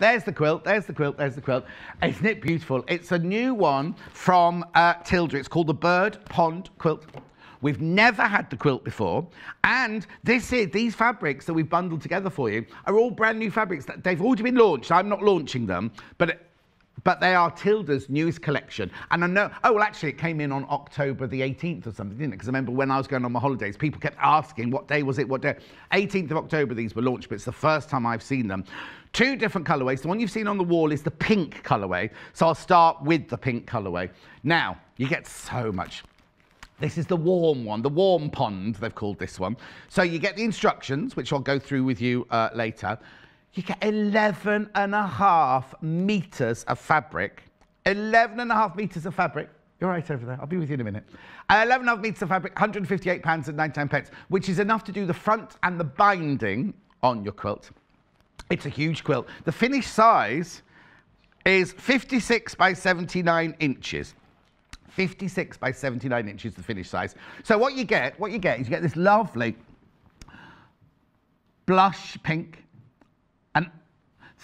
There's the quilt, there's the quilt, there's the quilt. Isn't it beautiful? It's a new one from Tilda. It's called the Bird Pond Quilt. We've never had the quilt before. And these fabrics that we've bundled together for you are all brand new fabrics. They've already been launched. I'm not launching them, but they are Tilda's newest collection. And I know, oh, well, actually, it came in on October the 18th or something, didn't it? Because I remember when I was going on my holidays, people kept asking, what day was it, what day? 18th of October, these were launched, but it's the first time I've seen them. Two different colourways. The one you've seen on the wall is the pink colourway. So I'll start with the pink colourway. Now, you get so much. This is the warm one, the warm pond, they've called this one. So you get the instructions, which I'll go through with you later. You get 11.5 metres of fabric. 11.5 metres of fabric. You're right over there. I'll be with you in a minute. 11.5 metres of fabric, £158.99, which is enough to do the front and the binding on your quilt. It's a huge quilt. The finished size is 56 by 79 inches. 56 by 79 inches, the finished size. So what you get is you get this lovely blush pink, and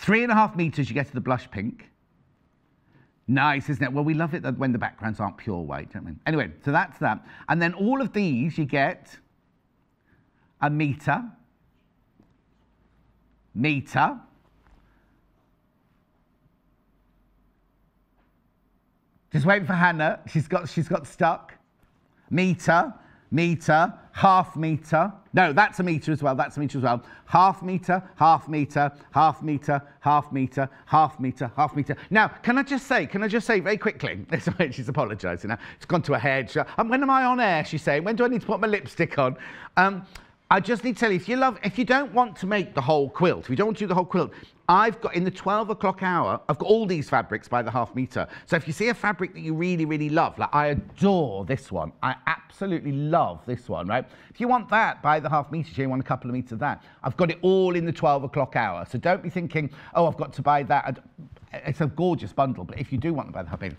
3.5 metres you get to the blush pink. Nice, isn't it? Well, we love it when the backgrounds aren't pure white, don't we? Anyway, so that's that. And then all of these, you get a metre, just waiting for Hannah. She's got stuck. Metre, half metre. No, that's a metre as well. That's a metre as well. Half metre, half metre, half metre, half metre, half metre, half metre. Now, can I just say very quickly? She's apologising now. It's gone to her head. When am I on air? She's saying. When do I need to put my lipstick on? I just need to tell you, if you don't want to make the whole quilt, if you don't want to do the whole quilt, I've got, in the 12 o'clock hour, I've got all these fabrics by the half metre. So if you see a fabric that you really, really love, like I adore this one, I absolutely love this one, right? If you want that by the half metre, you want a couple of metres of that, I've got it all in the 12 o'clock hour. So don't be thinking, oh, I've got to buy that. It's a gorgeous bundle, but if you do want to buy the half metre,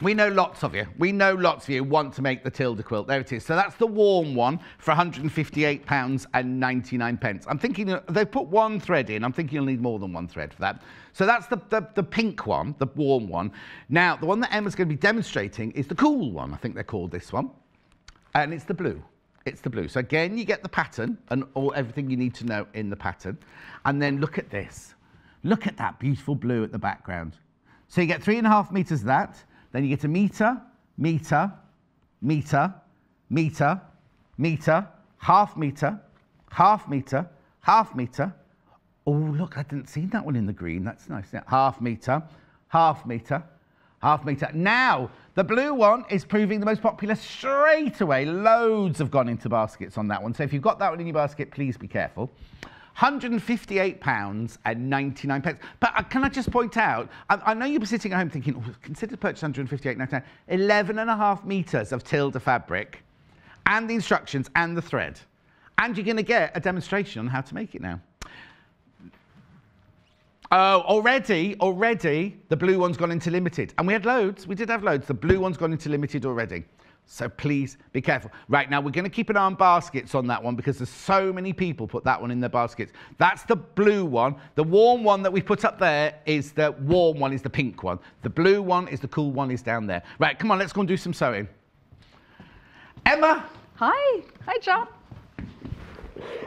we know lots of you. We know lots of you want to make the Tilda quilt. There it is. So that's the warm one for £158.99. I'm thinking they've put one thread in. I'm thinking you'll need more than one thread for that. So that's the pink one, the warm one. Now, the one that Emma's going to be demonstrating is the cool one. I think they're called this one. And it's the blue. It's the blue. So again, you get the pattern and everything you need to know in the pattern. And then look at this. Look at that beautiful blue at the background. So you get 3.5 metres of that. Then you get a metre, metre, metre, metre, metre, half metre, half metre, half metre. Oh, look, I didn't see that one in the green. That's nice. Yeah. Half metre, half metre, half metre. Now, the blue one is proving the most popular straight away. Loads have gone into baskets on that one. So if you've got that one in your basket, please be careful. £158.99. But can I just point out, I know you'll be sitting at home thinking, oh, consider purchase £158.99. 11.5 metres of Tilda fabric, and the instructions and the thread. And you're going to get a demonstration on how to make it now. Oh, already, the blue one's gone into limited. And we had loads, we did have loads. The blue one's gone into limited already. So please be careful. Right, now we're going to keep an eye on baskets on that one because there's so many people put that one in their baskets. That's the blue one. The warm one that we put up there is the warm one, is the pink one. The blue one is the cool one, is down there. Right, come on, let's go and do some sewing. Emma. Hi. Hi, John.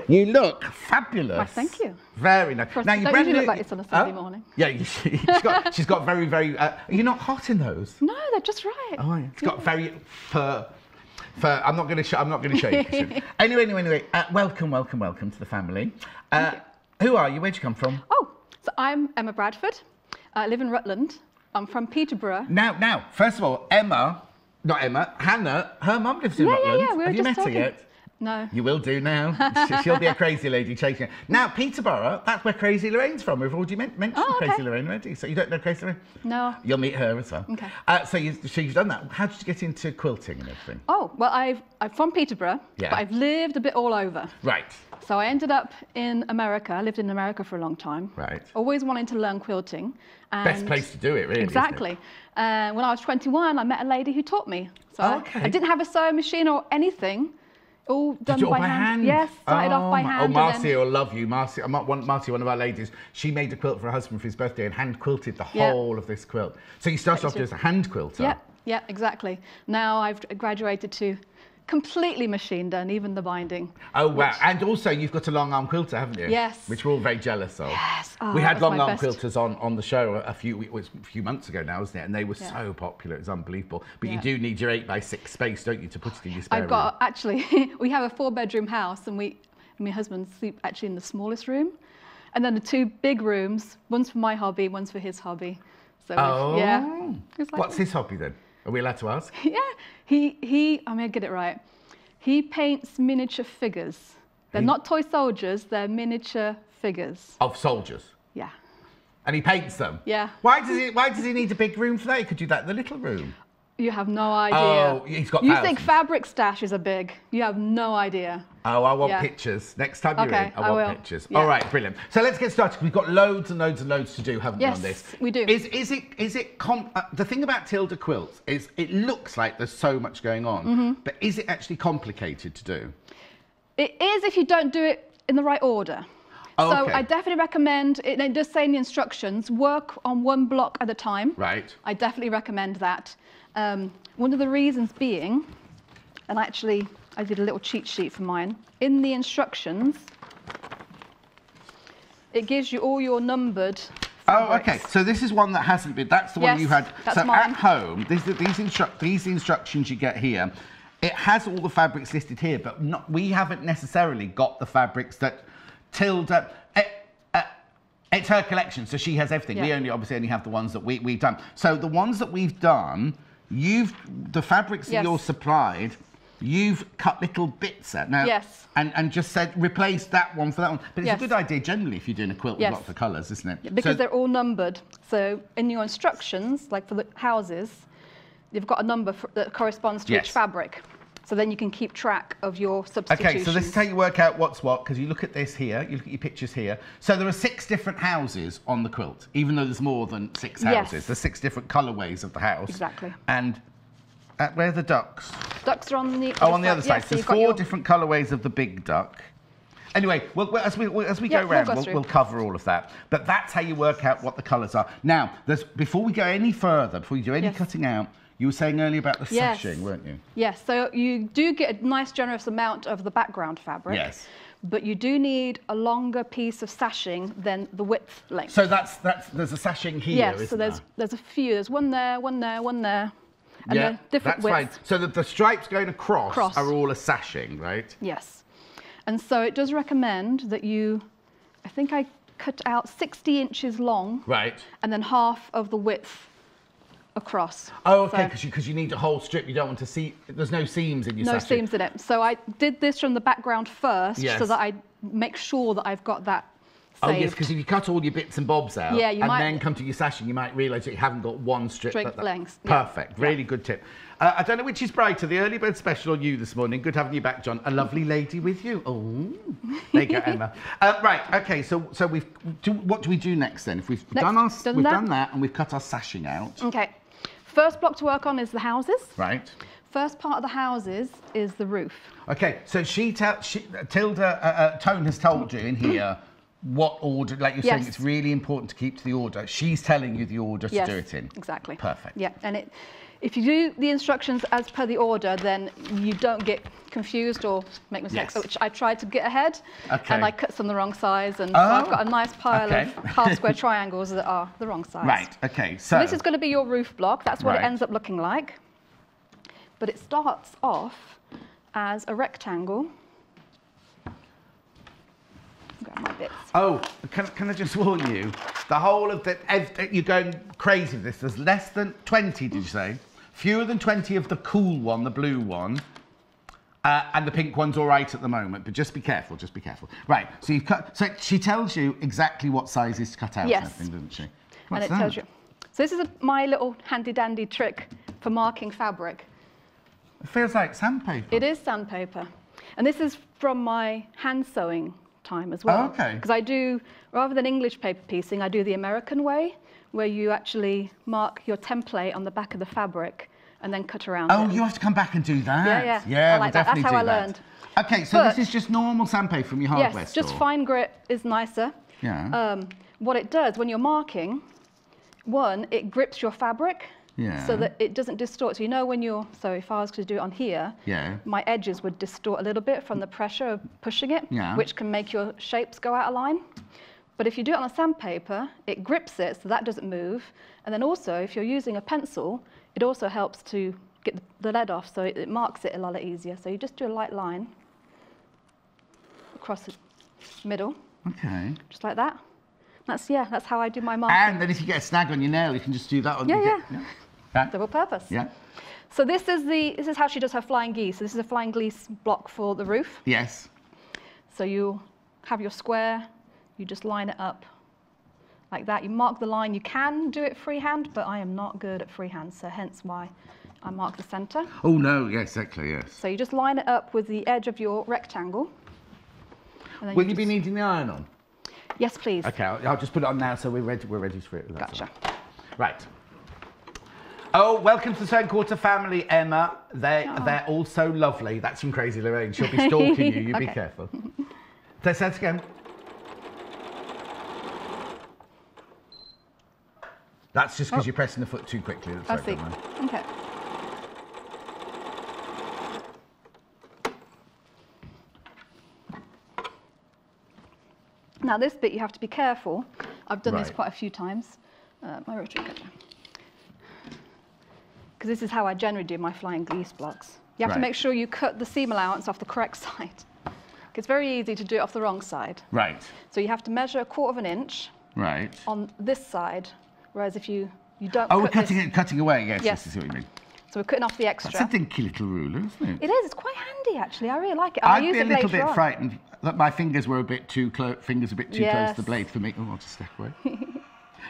You look fabulous. Why, thank you. Very nice. Now, you don't usually look like this on a Sunday morning. Yeah, she's got very, very... are you not hot in those? No, they're just right. Oh, yeah. It's got very fur. I'm not going to show you. Anyway. Welcome to the family. Who are you? Where'd you come from? Oh, so I'm Emma Bradford. I live in Rutland. I'm from Peterborough. Now, first of all, Hannah, her mum lives in Rutland. Yeah, Have you met her yet? No. You will do now. She'll be a crazy lady chasing her. Now, Peterborough, that's where Crazy Lorraine's from. We've already mentioned Crazy Lorraine already. So you don't know Crazy Lorraine? No. You'll meet her as well. Okay. So you've done that. How did you get into quilting and everything? Oh, well, I'm from Peterborough, but I've lived a bit all over. Right. So I ended up in America. I lived in America for a long time. Right. Always wanting to learn quilting. And best place to do it, really. Exactly. When I was 21, I met a lady who taught me. So I didn't have a sewing machine or anything. All done Did you do it by by hand? Yes, started off by hand. Oh, Marcia will love you. Marcia, one of our ladies, she made a quilt for her husband for his birthday and hand quilted the whole of this quilt. So you started off as a hand quilter? Yeah, exactly. Now I've graduated to completely machine done, even the binding. Oh, wow. And also you've got a long arm quilter, haven't you? Yes. Which we're all very jealous of. Yes. Oh, we had long arm quilters on the show a few months ago now, wasn't it? And they were so popular, it's unbelievable. But you do need your 8x6 space, don't you, to put it in your spare room? Actually, we have a 4-bedroom house and my husband sleep actually in the smallest room. And then the 2 big rooms, one's for my hobby, one's for his hobby. So like, what's his hobby then? Are we allowed to ask? Yeah, I may get it right. He paints miniature figures. They're not toy soldiers, they're miniature figures. Of soldiers? Yeah. And he paints them? Yeah. Why does he need a big room for that? He could do that in the little room. You have no idea. Oh, he's got You thousands. think fabric stashes are big. You have no idea. Oh, I want pictures. Next time you're in, I want pictures. Yeah. All right, brilliant. So let's get started. We've got loads and loads and loads to do, haven't we, on this? Yes, we do. The thing about Tilda quilts is it looks like there's so much going on, but is it actually complicated to do? It is if you don't do it in the right order. Oh, so okay. I definitely recommend, it does say in the instructions, work on 1 block at a time. Right. I definitely recommend that. One of the reasons being, and actually I did a little cheat sheet for mine, in the instructions, it gives you all your numbered fabrics. Oh, okay. So this is one that hasn't been, that's the one you had. That's so mine. At home, these instructions you get here, it has all the fabrics listed here, but we haven't necessarily got the fabrics that Tilda, it's her collection, so she has everything. Yeah. We obviously only have the ones that we've done. So the ones that we've done, the fabrics that you're supplied, you've cut little bits out now, and just said replace that one for that one. But it's a good idea generally if you're doing a quilt with lots of colours, isn't it? Yeah, because they're all numbered. So in your instructions, like for the houses, you've got a number that corresponds to each fabric. So then you can keep track of your substitutions. Okay, so this is how you work out what's what, because you look at this here, you look at your pictures here. So there are 6 different houses on the quilt, even though there's more than 6 houses. Yes. There's 6 different colourways of the house. Exactly. And where are the ducks? Ducks are on the on the other side. So there's 4 different colourways of the big duck. Anyway, as we go around, we'll cover all of that. But that's how you work out what the colours are. Now, before we go any further, before you do any cutting out, you were saying earlier about the sashing, weren't you? Yes, so you do get a nice generous amount of the background fabric. Yes. But you do need a longer piece of sashing than the width length. So there's a sashing here, isn't there? So there's a few. There's one there, one there, one there. And they're different widths. Fine. So the stripes going across are all a sashing, right? Yes. And so it does recommend that I think I cut out 60 inches long. Right. And then half of the width across. Oh, okay, because you need a whole strip. You don't want to see, there's no seams in your sashing. No seams in it. So I did this from the background first so that I make sure that I've got that saved. Oh, yes, because if you cut all your bits and bobs out and might, then come to your sashing, you might realise that you haven't got one strip. Straight length. Perfect. Really good tip. I don't know which is brighter, the early bird special or you this morning. Good having you back, John. A lovely lady with you. Oh, there you go, Emma. Right, okay, so what do we do next then? If we've done that and we've cut our sashing out. Okay. First block to work on is the houses. Right. First part of the houses is the roof. Okay, so Tilda, Tone has told you in here what order, like you're saying, it's really important to keep to the order. She's telling you the order to do it in. Exactly. Perfect. Yeah, and if you do the instructions as per the order, then you don't get confused or make mistakes, which I tried to get ahead, and I cut some the wrong size, and so I've got a nice pile of half-square triangles that are the wrong size. Right, okay, so this is going to be your roof block. That's what it ends up looking like. But it starts off as a rectangle. Grab my bits. Oh, can I just warn you? The whole of you're going crazy with this. There's less than 20, did you say? Fewer than 20 of the cool one, the blue one. And the pink one's all right at the moment, but just be careful, just be careful. Right, so you've cut, so she tells you exactly what sizes to cut out, I think, doesn't she? What's and it tells you. So this is my little handy-dandy trick for marking fabric. It feels like sandpaper. It is sandpaper. And this is from my hand sewing time as well. Oh, okay. Because I do, rather than English paper piecing, I do the American way, where you actually mark your template on the back of the fabric and then cut around Oh, it. you have to come back and do that? Yeah. Yeah, I like we'll that. definitely That's how do I that. learned. Okay, so this is just normal sandpaper from your hardware store? Yes, just fine grit is nicer. Yeah. What it does when you're marking, one, it grips your fabric. Yeah. So that it doesn't distort. So you know when you're, so if I was to do it on here, my edges would distort a little bit from the pressure of pushing it, which can make your shapes go out of line. But if you do it on a sandpaper, it grips it so that doesn't move. And then also, if you're using a pencil, it also helps to get the lead off, so it marks it a lot easier. So you just do a light line across the middle. Okay. Just like that. That's how I do my marking. And then if you get a snag on your nail, you can just do that on Yeah. Okay. Double purpose. Yeah. So this is how she does her flying geese. So this is a flying geese block for the roof. Yes. So you have your square, you just line it up like that. You mark the line. You can do it freehand, but I am not good at freehand, so hence why I mark the centre. Oh no, yes, exactly, yes. So you just line it up with the edge of your rectangle. And then Will you be needing the iron on? Yes, please. Okay, I'll just put it on now so we're ready for it. Gotcha. Right. Oh, welcome to the Second Quarter family, Emma. They're all so lovely. That's from Crazy Lorraine. She'll be stalking you. You be careful. Say that again. That's just because you're pressing the foot too quickly. That's I see. Okay. Now this bit you have to be careful. I've done this quite a few times. My rotary cutter. Because this is how I generally do my flying geese blocks. You have to make sure you cut the seam allowance off the correct side. It's very easy to do it off the wrong side. Right. So you have to measure 1/4 inch. Right. On this side, whereas if you don't. Oh, we're cutting away. Yes. I see what you mean. So we're cutting off the extra. That's a dinky little ruler, isn't it? It is. It's quite handy, actually. I really like it. I'd be a little bit frightened that my fingers were a bit too close. Fingers a bit too close to the blade for me. Oh, I'll just step away.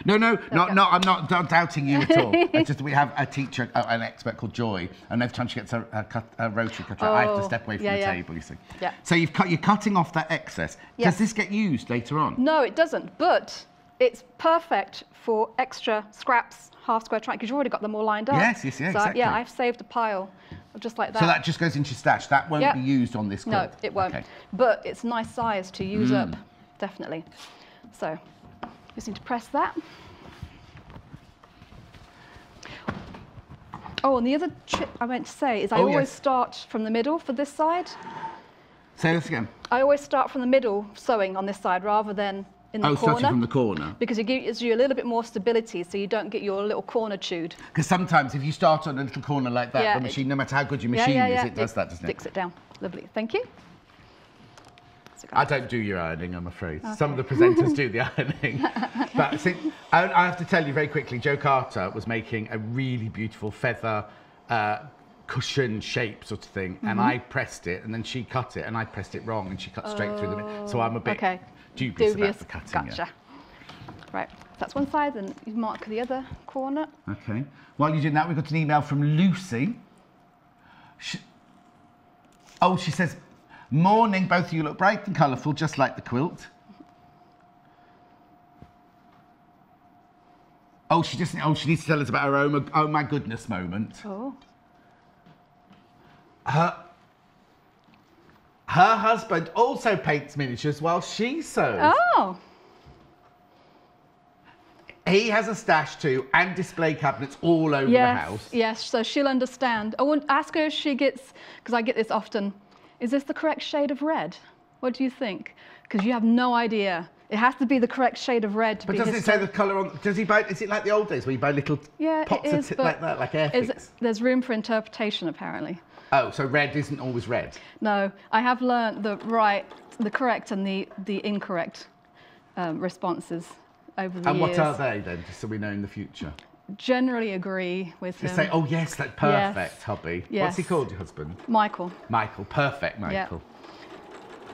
No, I'm not doubting you at all. It's just we have a teacher, an expert called Joy, and every time she gets a rotary cutter, I have to step away from the table, you see. Yeah. So you're cutting off that excess. Does this get used later on? No, it doesn't, but it's perfect for extra scraps, half square triangle, because you've already got them all lined up. Yes, exactly. Yeah, I've saved a pile of just like that. So that just goes into your stash. That won't be used on this quilt? No, it won't. Okay. But it's a nice size to use up, definitely. So just need to press that. Oh, and the other trick I meant to say is I always start from the middle for this side. Say this again. I always start from the middle sewing on this side rather than in the corner. Oh, starting from the corner. Because it gives you a little bit more stability so you don't get your little corner chewed. Because sometimes if you start on a little corner like that, the machine, no matter how good your machine is, it does that, doesn't it? Sticks it down. Lovely. Thank you. I don't do your ironing, I'm afraid. Okay. Some of the presenters do the ironing. But see, I have to tell you very quickly, Jo Carter was making a really beautiful feather cushion shape sort of thing, and I pressed it, and then she cut it, and I pressed it wrong, and she cut straight through the middle. So I'm a bit dubious about the cutting. Gotcha. Right, that's one side, and you mark the other corner. Okay. While you're doing that, we got an email from Lucy. She says, "Morning, both of you look bright and colourful, just like the quilt." She needs to tell us about her own oh my goodness moment. Oh. Her husband also paints miniatures while she sews. Oh. He has a stash too, and display cabinets all over the house. Yes, so she'll understand. I won't ask her if she gets, because I get this often, is this the correct shade of red? What do you think? Because you have no idea. It has to be the correct shade of red to be. But doesn't it say the colour on? Does he buy? Is it like the old days where you buy little pots like that, like Airfix? There's room for interpretation apparently. Oh, so red isn't always red. No, I have learnt the correct and the incorrect responses over the years. And what are they then, just so we know in the future? Generally agree with him. Say, oh yes, that's perfect, hubby. Yes. What's he called, your husband? Michael. Michael, perfect, Michael. Yeah.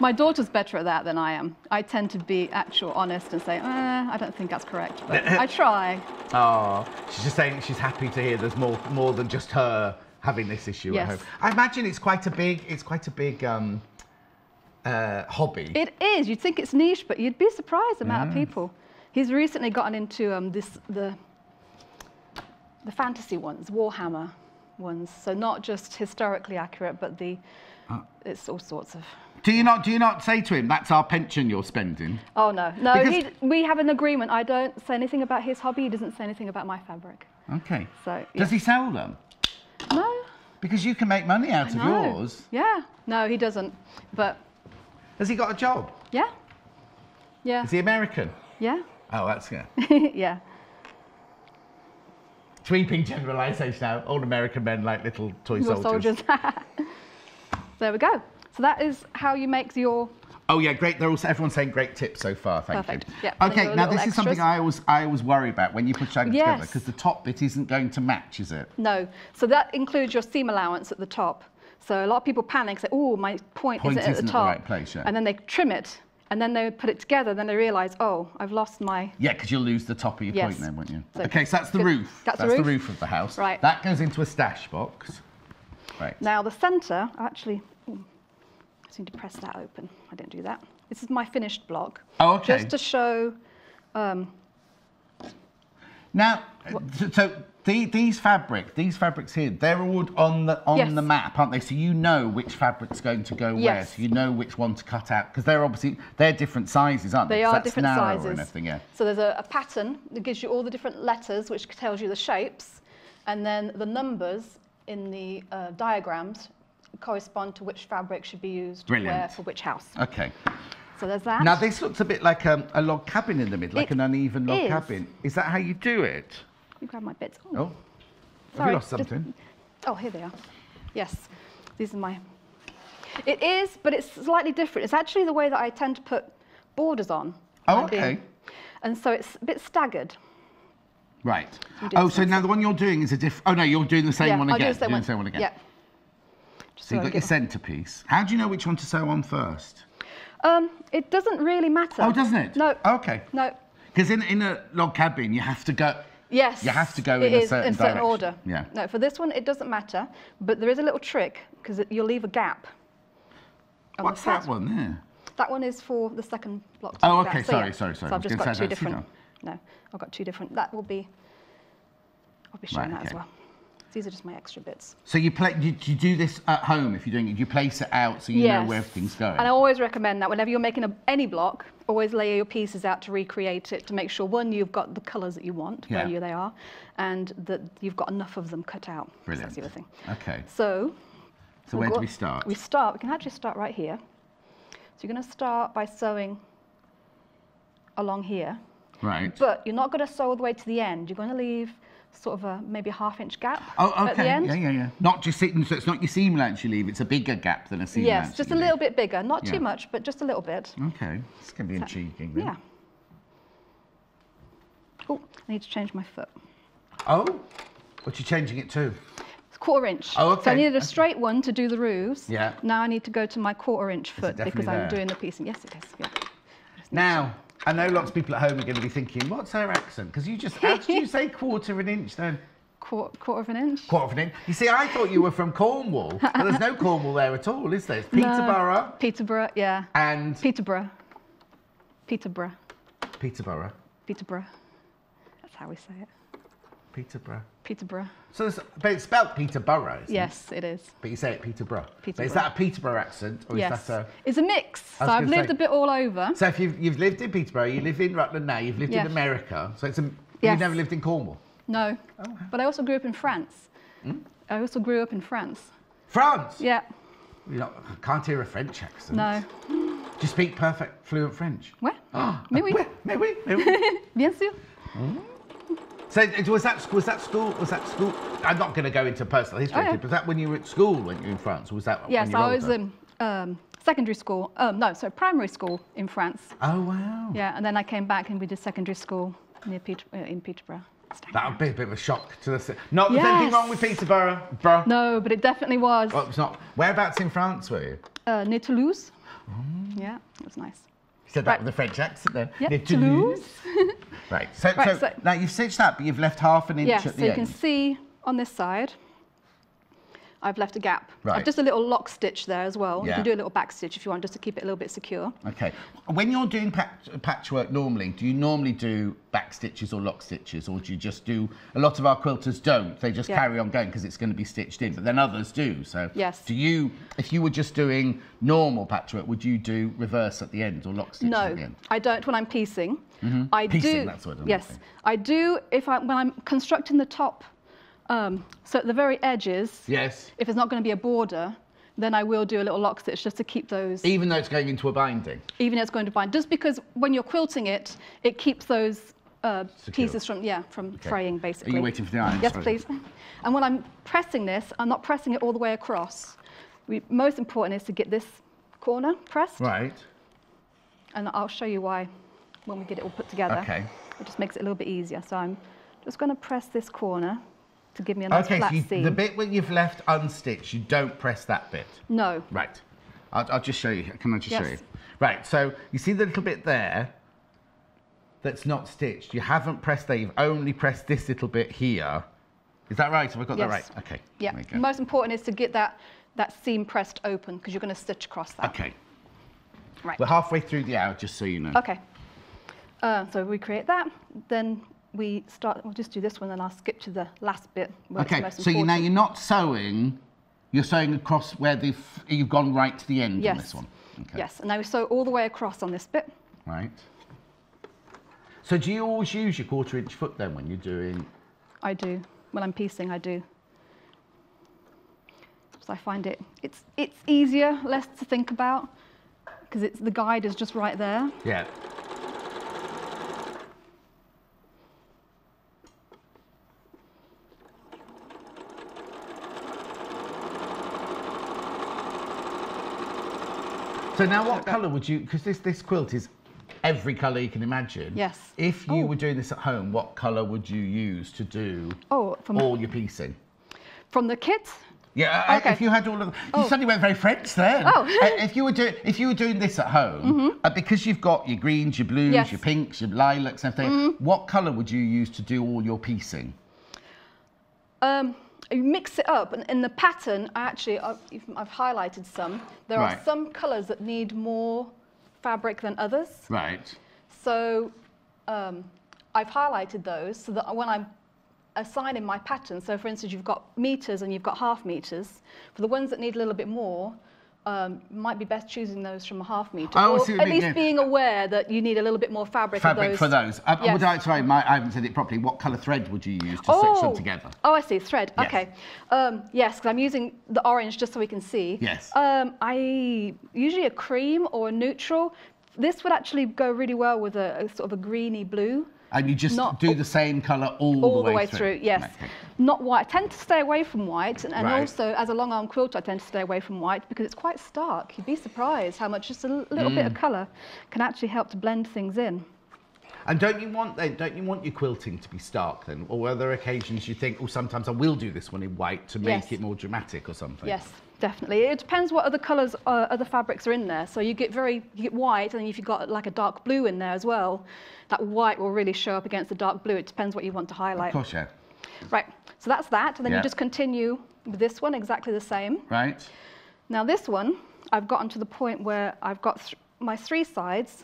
My daughter's better at that than I am. I tend to be actual honest and say, I don't think that's correct, but I try. Oh, she's just saying she's happy to hear there's more than just her having this issue at home. I imagine it's quite a big hobby. It is. You'd think it's niche, but you'd be surprised the amount of people. He's recently gotten into the fantasy ones, Warhammer. ones. So not just historically accurate, but it's all sorts of. Do you not say to him, that's our pension you're spending? Oh, no. No, we have an agreement. I don't say anything about his hobby. He doesn't say anything about my fabric. Okay. So, Does he sell them? No. Because you can make money out of yours. Yeah. No, he doesn't. But. Has he got a job? Yeah. Yeah. Is he American? Yeah. Oh, that's good. Yeah. Sweeping generalisation now. All American men like little toy soldiers. There we go. So that is how you make your. Oh yeah, great. Everyone's saying great tips so far. Thank you. Yeah. Okay, now this is something I always worry about when you put shag together, Yes. because the top bit isn't going to match, is it? No. So that includes your seam allowance at the top. So a lot of people panic, say, "Oh, my point isn't at the top," the right place, yeah. And then they trim it, and then they put it together. Then they realise, "Oh, I've lost my." Yeah, because you'll lose the top of your point then, won't you? So okay, so that's the roof. That's the roof of the house. Right. That goes into a stash box. Right. Now the centre, actually, I just need to press that open. I didn't do that. This is my finished block. Oh, okay. Just to show. Now, so these fabrics here, they're all on the map, aren't they? So you know which fabric's going to go where. So you know which one to cut out, because they're different sizes, aren't they? They are different sizes. And everything, yeah. So there's a pattern that gives you all the different letters, which tells you the shapes, and then the numbers in the diagrams correspond to which fabric should be used where for which house. Okay. So there's that. Now this looks a bit like a log cabin in the middle, like an uneven log cabin. Is that how you do it? Let me grab my bits. Oh, have you lost something? Oh, here they are. Yes, these are my. It is, but it's slightly different. It's actually the way that I tend to put borders on. Oh, okay. And so it's a bit staggered. Right. Oh, so now the one you're doing is a different. Oh no, you're doing the same one again. I'll do the same one. again. Yeah. So you've got your centrepiece. How do you know which one to sew on first? It doesn't really matter. Oh, doesn't it? No. Okay. No. Because in a log cabin, you have to go. Yes. You have to go in a certain direction. Order. Yeah. No, for this one, it doesn't matter, but there is a little trick because you'll leave a gap. What's that one there? That one is for the second block. Oh, okay. Sorry. So I've just got two different. No, I've got two different. That will be. I'll be showing that as well. These are just my extra bits. So you do this at home if you're doing it? You place it out so you know where everything's going? And I always recommend that whenever you're making any block, always lay your pieces out to recreate it to make sure, one, you've got the colours that you want, where they are, and that you've got enough of them cut out. Brilliant. That's the other thing. Okay. So where do we start? We can actually start right here. So you're going to start by sewing along here. Right. But you're not going to sew all the way to the end. You're going to leave sort of maybe a half-inch gap at the end. Yeah. Not just sitting, so it's not your seam allowance you leave, it's a bigger gap than a seam allowance. Yes, just a little bit bigger. Not too much, but just a little bit. Okay, this can be intriguing then. Yeah. Oh, I need to change my foot. Oh, what are you changing it to? It's 1/4 inch. Oh, okay. So I needed a straight one to do the roofs. Yeah. Now I need to go to my 1/4 inch foot because I'm doing the piecing. Yes, it is. Yeah. Now, I know lots of people at home are going to be thinking, what's her accent? Because you just, how did you say 1/4 of an inch then? Quarter of an inch. 1/4 of an inch. You see, I thought you were from Cornwall, but there's no Cornwall there at all, is there? It's Peterborough. No, Peterborough, yeah. And? Peterborough. Peterborough. That's how we say it. Peterborough. So, but it's spelled Peterborough, isn't it? Yes, it is. But you say it Peterborough. But is that a Peterborough accent, or is that a? It's a mix. So I've lived a bit all over. So if you've lived in Peterborough, you live in Rutland now, you've lived in America, so it's you've never lived in Cornwall. No, but I also grew up in France. I also grew up in France. France? Yeah. I can't hear a French accent. No. Do you speak perfect, fluent French? Ouais. Mais oui. Mais oui. Bien sûr. So was that school? I'm not going to go into personal history, but was that when you were at school when you were in France, or was that yes, when you were I was in secondary school. Primary school in France. Oh, wow. Yeah, and then I came back and we did secondary school in Peterborough. That would be a bit of a shock to the... Not there's anything wrong with Peterborough, bro. No, but it definitely was. Well, it's not. Whereabouts in France were you? Near Toulouse. Yeah, it was nice. You said that with a French accent then. Yeah, near Toulouse. Right, so now you've stitched that, but you've left 1/2 inch at the end. so you can see on this side, I've left a gap. Right. I've just a little lock stitch there as well. Yeah. You can do a little back stitch if you want, just to keep it a little bit secure. Okay. When you're doing patchwork normally, do you normally do back stitches or lock stitches, or do you just do, a lot of our quilters don't, they just carry on going because it's going to be stitched in, but then others do. So yes. Do you, if you were just doing normal patchwork, would you do reverse at the end or lock stitches at the end? No, I don't when I'm piecing. I Piecing, do. that's what I'm yes, saying. I do when I'm constructing the top. So at the very edges, yes. if it's not going to be a border, then I will do a little lock stitch just to keep those. Even though it's going into a binding? Even though it's going to bind. Just because when you're quilting it, it keeps those pieces from fraying, basically. Are you waiting for the iron? Yes, please. And when I'm pressing this, I'm not pressing it all the way across. Most important is to get this corner pressed. Right. And I'll show you why when we get it all put together. Okay. It just makes it a little bit easier. So I'm just going to press this corner to give me a nice flat seam. The bit where you've left unstitched, you don't press that bit? No. Right. I'll just show you. Can I just show you? Right, so you see the little bit there that's not stitched? You haven't pressed there, you've only pressed this little bit here. Is that right? Have I got that right? Okay. Yeah. The most important is to get that seam pressed open because you're going to stitch across that. Okay. Right. We're halfway through the hour, just so you know. Okay. So we create that, then we'll just do this one, and I'll skip to the last bit. Okay, so now you're not sewing, you're sewing across where you've gone right to the end on this one. Okay. Yes, and now we sew all the way across on this bit. Right. So do you always use your 1/4 inch foot then when you're doing? I do. When I'm piecing, I do. So I find it's easier, less to think about, because the guide is just right there. Yeah. So now what colour would you, because this quilt is every colour you can imagine. Yes. If you were doing this at home, what colour would you use to do from all your piecing? From the kit? Yeah, if you had all of you suddenly went very French then. Oh. If you were doing this at home, because you've got your greens, your blues, your pinks, your lilacs and everything, what colour would you use to do all your piecing? You mix it up, and in the pattern, I've highlighted some. There are some colours that need more fabric than others. Right. So I've highlighted those so that when I'm assigning my pattern, so for instance, you've got meters and you've got half meters. For the ones that need a little bit more, might be best choosing those from a half meter, or at least being aware that you need a little bit more fabric for those. Yes. Sorry, I haven't said it properly. What colour thread would you use to stitch them together? Oh, I see, thread. Yes. Okay. Yes, because I'm using the orange just so we can see. Yes. I usually a cream or a neutral. This would actually go really well with a sort of a greeny blue. And you just do the same colour all the way through? Yes. Okay. Not white. I tend to stay away from white, and right. also as a long arm quilter I tend to stay away from white because it's quite stark. You'd be surprised how much just a little bit of colour can actually help to blend things in. And don't you want your quilting to be stark then? Or are there occasions you think, oh, sometimes I will do this one in white to make it more dramatic or something? Yes, definitely. It depends what other colours, other fabrics are in there. So you get white, and then if you've got like a dark blue in there as well, that white will really show up against the dark blue. It depends what you want to highlight. Of course, yeah. Right, so that's that. And then you just continue with this one, exactly the same. Right. Now this one, I've gotten to the point where I've got my 3 sides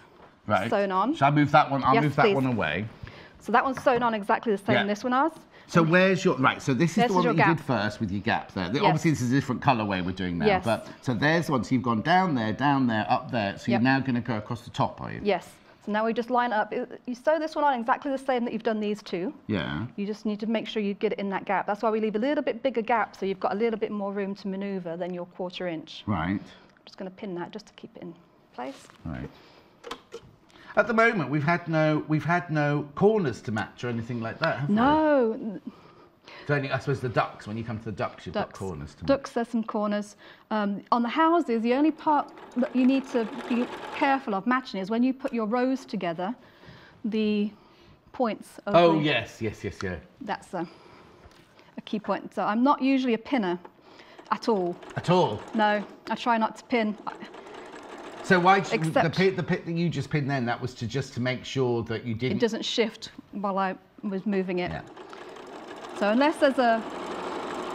sewn on. Shall I move that one? I'll move that one away. So that one's sewn on exactly the same this one as. So where's your, so this is the one that you did first with your gap there. Yes. Obviously this is a different colourway we're doing now. Yes. But so there's one, so you've gone down there, up there. So you're now going to go across the top, are you? Yes. So now we just line up. You sew this one on exactly the same that you've done these two. Yeah. You just need to make sure you get it in that gap. That's why we leave a little bit bigger gap, so you've got a little bit more room to manoeuvre than your 1/4 inch. Right. I'm just going to pin that just to keep it in place. Right. At the moment, we've had no corners to match or anything like that, have we? No. So only, I suppose, the ducks. When you come to the ducks, you've got corners to match. Ducks, there's some corners. On the houses, the only part that you need to be careful of matching is when you put your rows together, the points of yes. That's a key point. So I'm not usually a pinner at all. At all? No, I try not to pin. So why the pit that you just pinned then, that was just to make sure that you didn't... It doesn't shift while I was moving it. Yeah. So unless there's a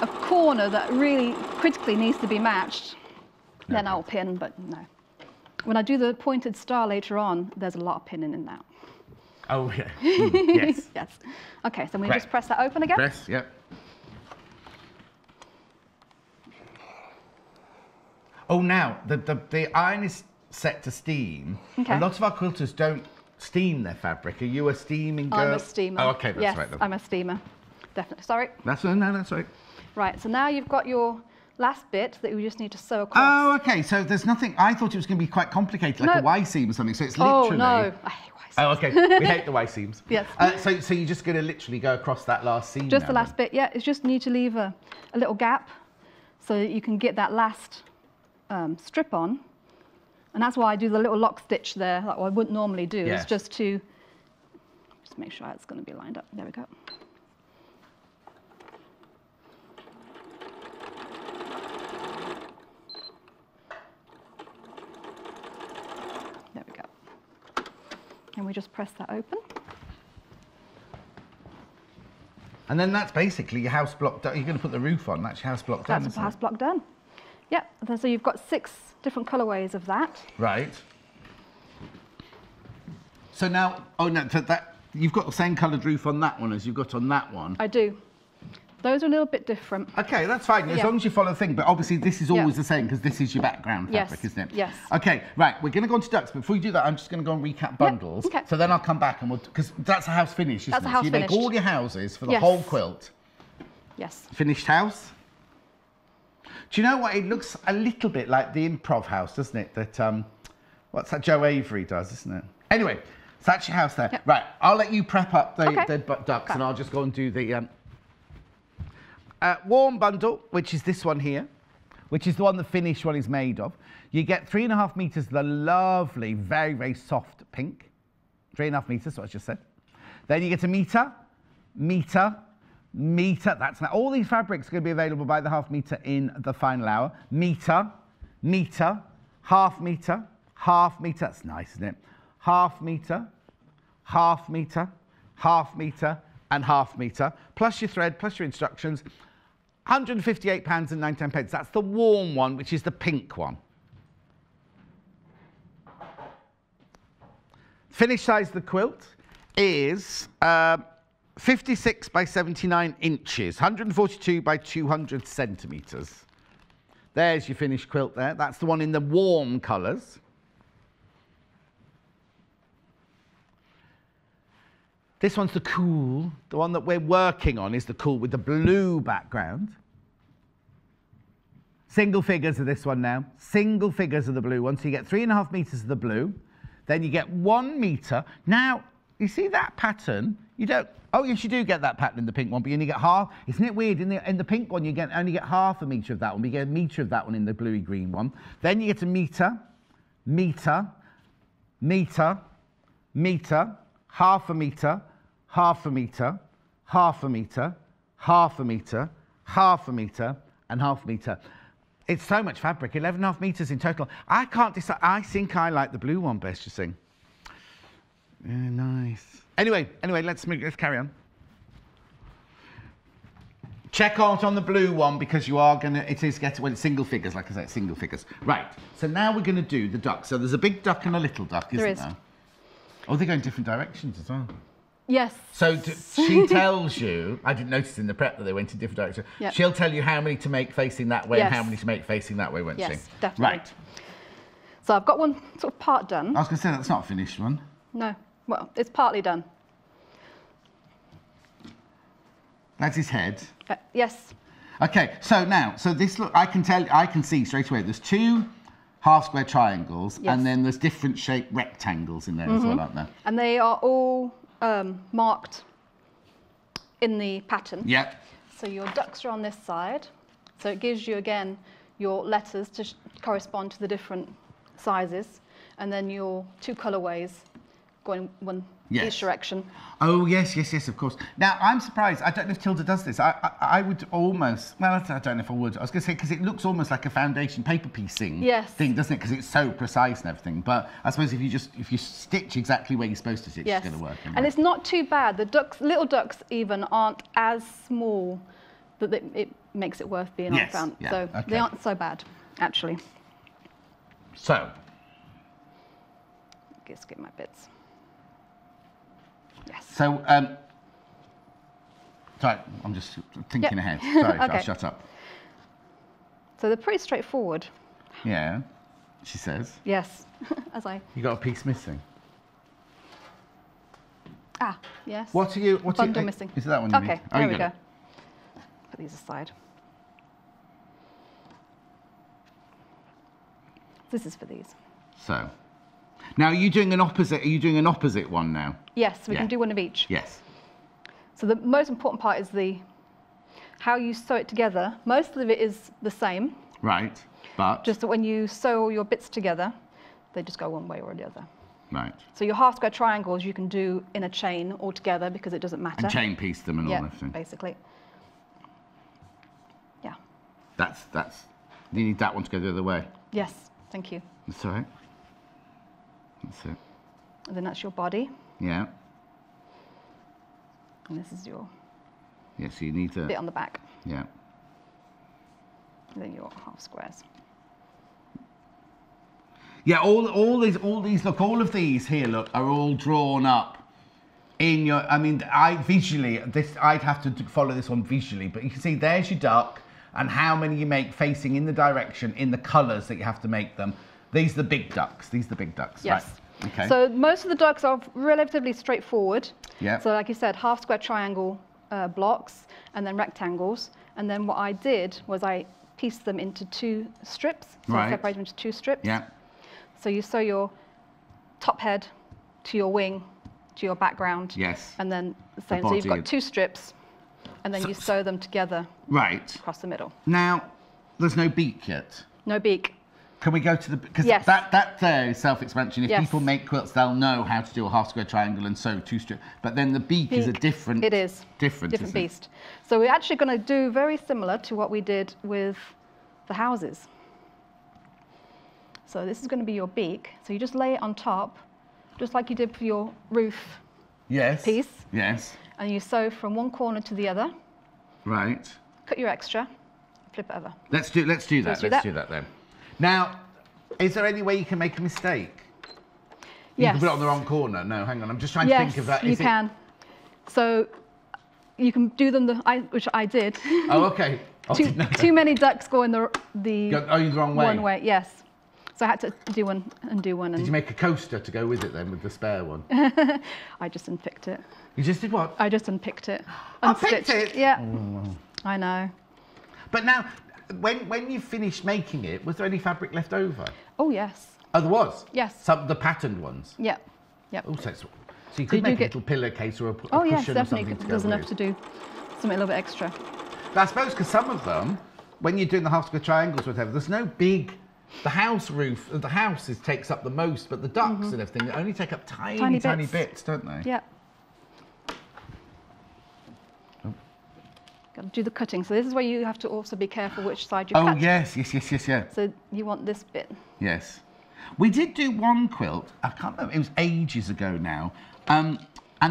a corner that really critically needs to be matched, then I'll pin, but no. When I do the pointed star later on, there's a lot of pinning in that. Oh, yeah. Yes. Yes. Okay, so we just press that open again. Press, yep. Oh, now, the iron is set to steam. Okay. A lot of our quilters don't steam their fabric. Are you a steaming girl? I'm a steamer. Oh, okay, that's yes, right. I'm a steamer. Definitely. Sorry. That's right. Right, so now you've got your last bit that we just need to sew across. Oh, okay, so there's nothing, I thought it was going to be quite complicated, like a Y seam or something, so it's literally... Oh, no. I hate Y seams. Oh, okay, we hate the Y seams. Yes. So you're just going to literally go across that last seam Just now, the last bit, yeah. It's just need to leave a little gap so that you can get that last strip on. And that's why I do the little lock stitch there, like what I wouldn't normally do. Yes. It's just to make sure it's going to be lined up. There we go. There we go. And we just press that open. And then that's basically your house block done. You're going to put the roof on, that's your house block done, That's the house block done. Yep, so you've got 6 different colourways of that. Right. So now, oh no, so that, you've got the same coloured roof on that one as you've got on that one. I do. Those are a little bit different. Okay, that's fine, as long as you follow the thing, but obviously this is always the same because this is your background fabric, isn't it? Yes. Okay, right, we're going to go on to ducks, but before we do that, I'm just going to go and recap bundles. Okay. So then I'll come back and we'll, because that's a house finish, isn't it? That's a house so you finished. make all your houses for the whole quilt. Yes. Finished house. Do you know what? It looks a little bit like the improv house, doesn't it? That, what's that Joe Avery does, isn't it? Anyway, so that's your house there. Yep. Right, I'll let you prep up the ducks and I'll just go and do the warm bundle, which is this one here, which is the one the finished one is made of. You get 3.5 meters of the lovely, very, very soft pink. 3.5 meters, what I just said. Then you get a meter, that's now, all these fabrics are going to be available by the half meter in the final hour. Meter, half meter, that's nice, isn't it? Half meter, and half meter, plus your thread, plus your instructions, £158.99. That's the warm one, which is the pink one. Finished size of the quilt is 56 by 79 inches, 142 by 200 centimetres. There's your finished quilt there. That's the one in the warm colours. This one's the cool. The one that we're working on is the cool with the blue background. Single figures of this one now. Single figures of the blue one. So you get 3.5 meters of the blue. Then you get 1 meter. Now, you see that pattern? You don't. Oh, yes, you do get that pattern in the pink one, but you only get half. Isn't it weird? In the pink one, you only get half a meter of that one. But you get a meter of that one in the bluey green one. Then you get a meter, half a meter, half a meter, half a meter, half a meter, half a meter, and half a meter. It's so much fabric, 11.5 meters in total. I can't decide. I think I like the blue one best, you see. Yeah, nice. Anyway, let's carry on. Check out on the blue one because you are gonna. It is getting, well, it's single figures, like I said, single figures. Right. So now we're going to do the duck. So there's a big duck and a little duck, isn't there? Oh, they go in different directions as well. Yes. So she tells you, I didn't notice in the prep that they went in different directions. Yep. She'll tell you how many to make facing that way and how many to make facing that way, won't she? Yes, definitely. Right. So I've got one sort of part done. I was going to say, that's not a finished one. No. Well, it's partly done. That's his head. Yes. Okay, so now, this look, I can see straight away, there's 2 half square triangles and then there's different shaped rectangles in there as well, aren't there? And they are all marked in the pattern. Yeah. So your ducks are on this side. So it gives you, again, your letters to correspond to the different sizes. And then your 2 colourways going each direction. Oh, yes, of course. Now, I'm surprised. I don't know if Tilda does this. I would almost, well, I don't know if I would. I was going to say, because it looks almost like a foundation paper piecing thing, doesn't it? Because it's so precise and everything. But I suppose if you stitch exactly where you're supposed to stitch, it's going to work. And it's not too bad. The ducks, little ducks even, aren't as small that it makes it worth being on front. Yeah, so they aren't so bad, actually. So. Just get my bits. Yes. So, sorry, I'm just thinking ahead. Sorry, Okay. I'll shut up. So they're pretty straightforward. Yeah, she says. Yes, You got a piece missing. Ah, yes. What are you? Bundle missing. Is it that one? You Okay, need? Oh, there we go. Put these aside. This is for these. So, now are you doing an opposite? Are you doing an opposite one now? Yes, we can do one of each. Yes. So the most important part is how you sew it together. Most of it is the same. Right, but just that when you sew all your bits together, they just go one way or the other. Right. So your half square triangles you can do in a chain all together because it doesn't matter. And chain piece them and all everything. Basically. Yeah. That's. You need that one to go the other way. Yes, thank you. That's all right. That's it. And then that's your body. Yeah. And this is your So you need to. bit on the back. Yeah. And then your half squares. Yeah, all these look, all of these here look are all drawn up in your. I mean, I'd have to follow this one visually, but you can see there's your duck and how many you make facing in the direction in the colours that you have to make them. These are the big ducks. These are the big ducks. Yes. Right. Okay. So most of the ducks are relatively straightforward. Yeah. So like you said, half square triangle blocks and then rectangles. And then what I did was I pieced them into 2 strips. So I separated them into 2 strips. Yeah. So you sew your top head to your wing, to your background. Yes. And then the same. So you've got 2 strips, and then you sew them together. Right. Across the middle. Now, there's no beak yet. No beak. Can we go to the? Because yes. that there is self-explanatory. If people make quilts, they'll know how to do a half square triangle and sew 2 strips. But then the beak is a different. It is different beast. So we're actually going to do very similar to what we did with the houses. So this is going to be your beak. So you just lay it on top, just like you did for your roof piece. Yes. And you sew from one corner to the other. Right. Cut your extra, flip it over. Let's do that. Let's do that then. Now, is there any way you can make a mistake? You can put it on the wrong corner. No, hang on. I'm just trying to think of that. Yes, you can. So you can do them which I did. Oh, okay. Too many ducks go in the wrong way. One way, yes. So I had to do one and do one. Did you make a coaster to go with it then, with the spare one? I just unpicked it. You just did what? I just unpicked it. Unpicked it? Yeah. Oh. I know. But now, when you finished making it, was there any fabric left over? Oh, yes. Oh, there was? Yes. Some the patterned ones? Yeah. Yep. Oh, so you could make a little pillowcase or a cushion or something. Oh, yes, definitely. There's enough to do something a little bit extra. But I suppose because some of them, when you're doing the half square triangles or whatever, there's no big. The house roof, the house takes up the most, but the ducks and everything only take up tiny bits, don't they? Yeah. Oh. Got to do the cutting. So this is where you have to also be careful which side you cut. Oh, yes. So you want this bit. Yes. We did do one quilt, I can't remember, it was ages ago now, and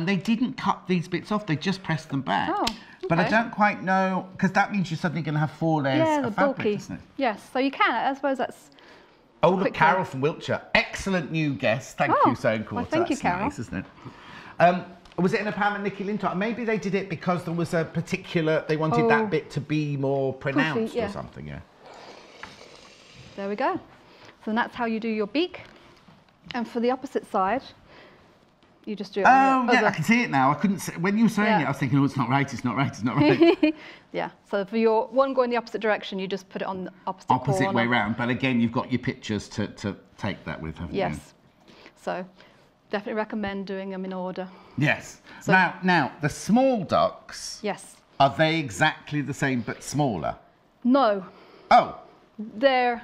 they didn't cut these bits off, they just pressed them back. Oh, okay. But I don't quite know, because that means you're suddenly going to have 4 layers of fabric, isn't it? Yes, so you can. I suppose that's. Oh, look, Carol from Wiltshire. Excellent new guest. Thank you, Sewing Quarter. Well, thank you, Carol. Nice, isn't it? Was it in a Pam and Nikki Lintott? Maybe they did it because there was a particular, they wanted that bit to be more pronounced or something, yeah. There we go. So that's how you do your beak. And for the opposite side, you just do it. Oh, yeah, I can see it now. I couldn't see, when you were saying it, I was thinking, oh, it's not right, it's not right, it's not right. Yeah, so for your one going the opposite direction, you just put it on the opposite corner. Way round, but again, you've got your pictures to take that with, haven't you? Yes. So definitely recommend doing them in order. Yes. So, now, the small ducks, are they exactly the same but smaller? No. Oh. They're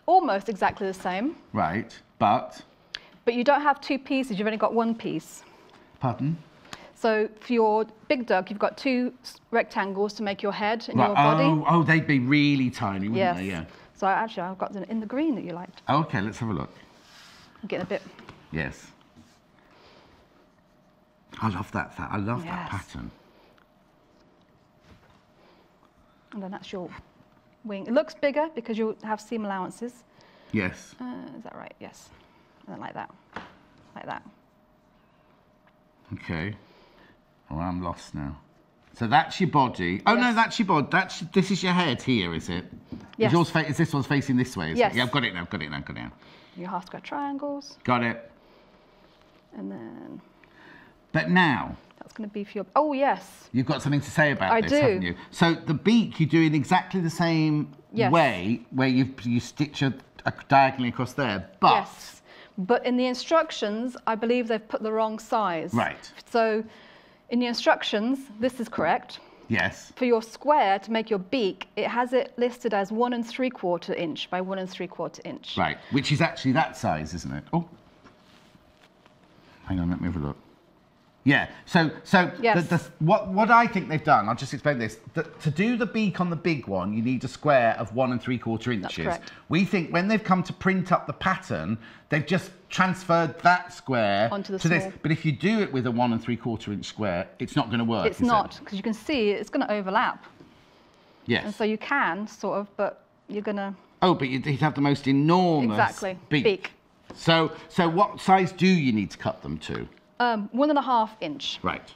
almost exactly the same. Right, but you don't have 2 pieces, you've only got 1 piece. Pardon? So for your big duck, you've got 2 rectangles to make your head and your body. Oh, they'd be really tiny, wouldn't they? Yeah. So I've got them in the green that you liked. Okay, let's have a look. I'm getting a bit. Yes. I love that. I love that pattern. And then that's your wing. It looks bigger because you have seam allowances. Yes. Is that right? Yes. And then like that. Like that. Okay. Oh, I'm lost now. So that's your body. Oh, no, that's your body. This is your head here, is it? Yes. Is this one's facing this way, is yes. it? Yeah, I've got it now, got it now. Your half square triangles. Got it. And then... But now... That's going to be for your... Oh, yes. You've got something to say about this, haven't you? So the beak, you do in exactly the same way, where you stitch a diagonally across there, but... Yes. But in the instructions, I believe they've put the wrong size. Right. So in the instructions, this is correct. Yes. For your square, to make your beak, it has it listed as 1 3/4 inch by 1 3/4 inch. Right, which is actually that size, isn't it? Oh. Hang on, let me have a look. Yeah, so yes. what I think they've done, I'll just explain this. To do the beak on the big one, you need a square of 1 3/4 inches. That's correct. We think when they've come to print up the pattern, they've just transferred that square onto to this. But if you do it with a 1 3/4 inch square, it's not going to work. It's not, because you can see it's going to overlap. Yes. And so you can, sort of, but you're going to... Oh, but you'd have the most enormous beak. So what size do you need to cut them to? 1 1/2 inch. Right.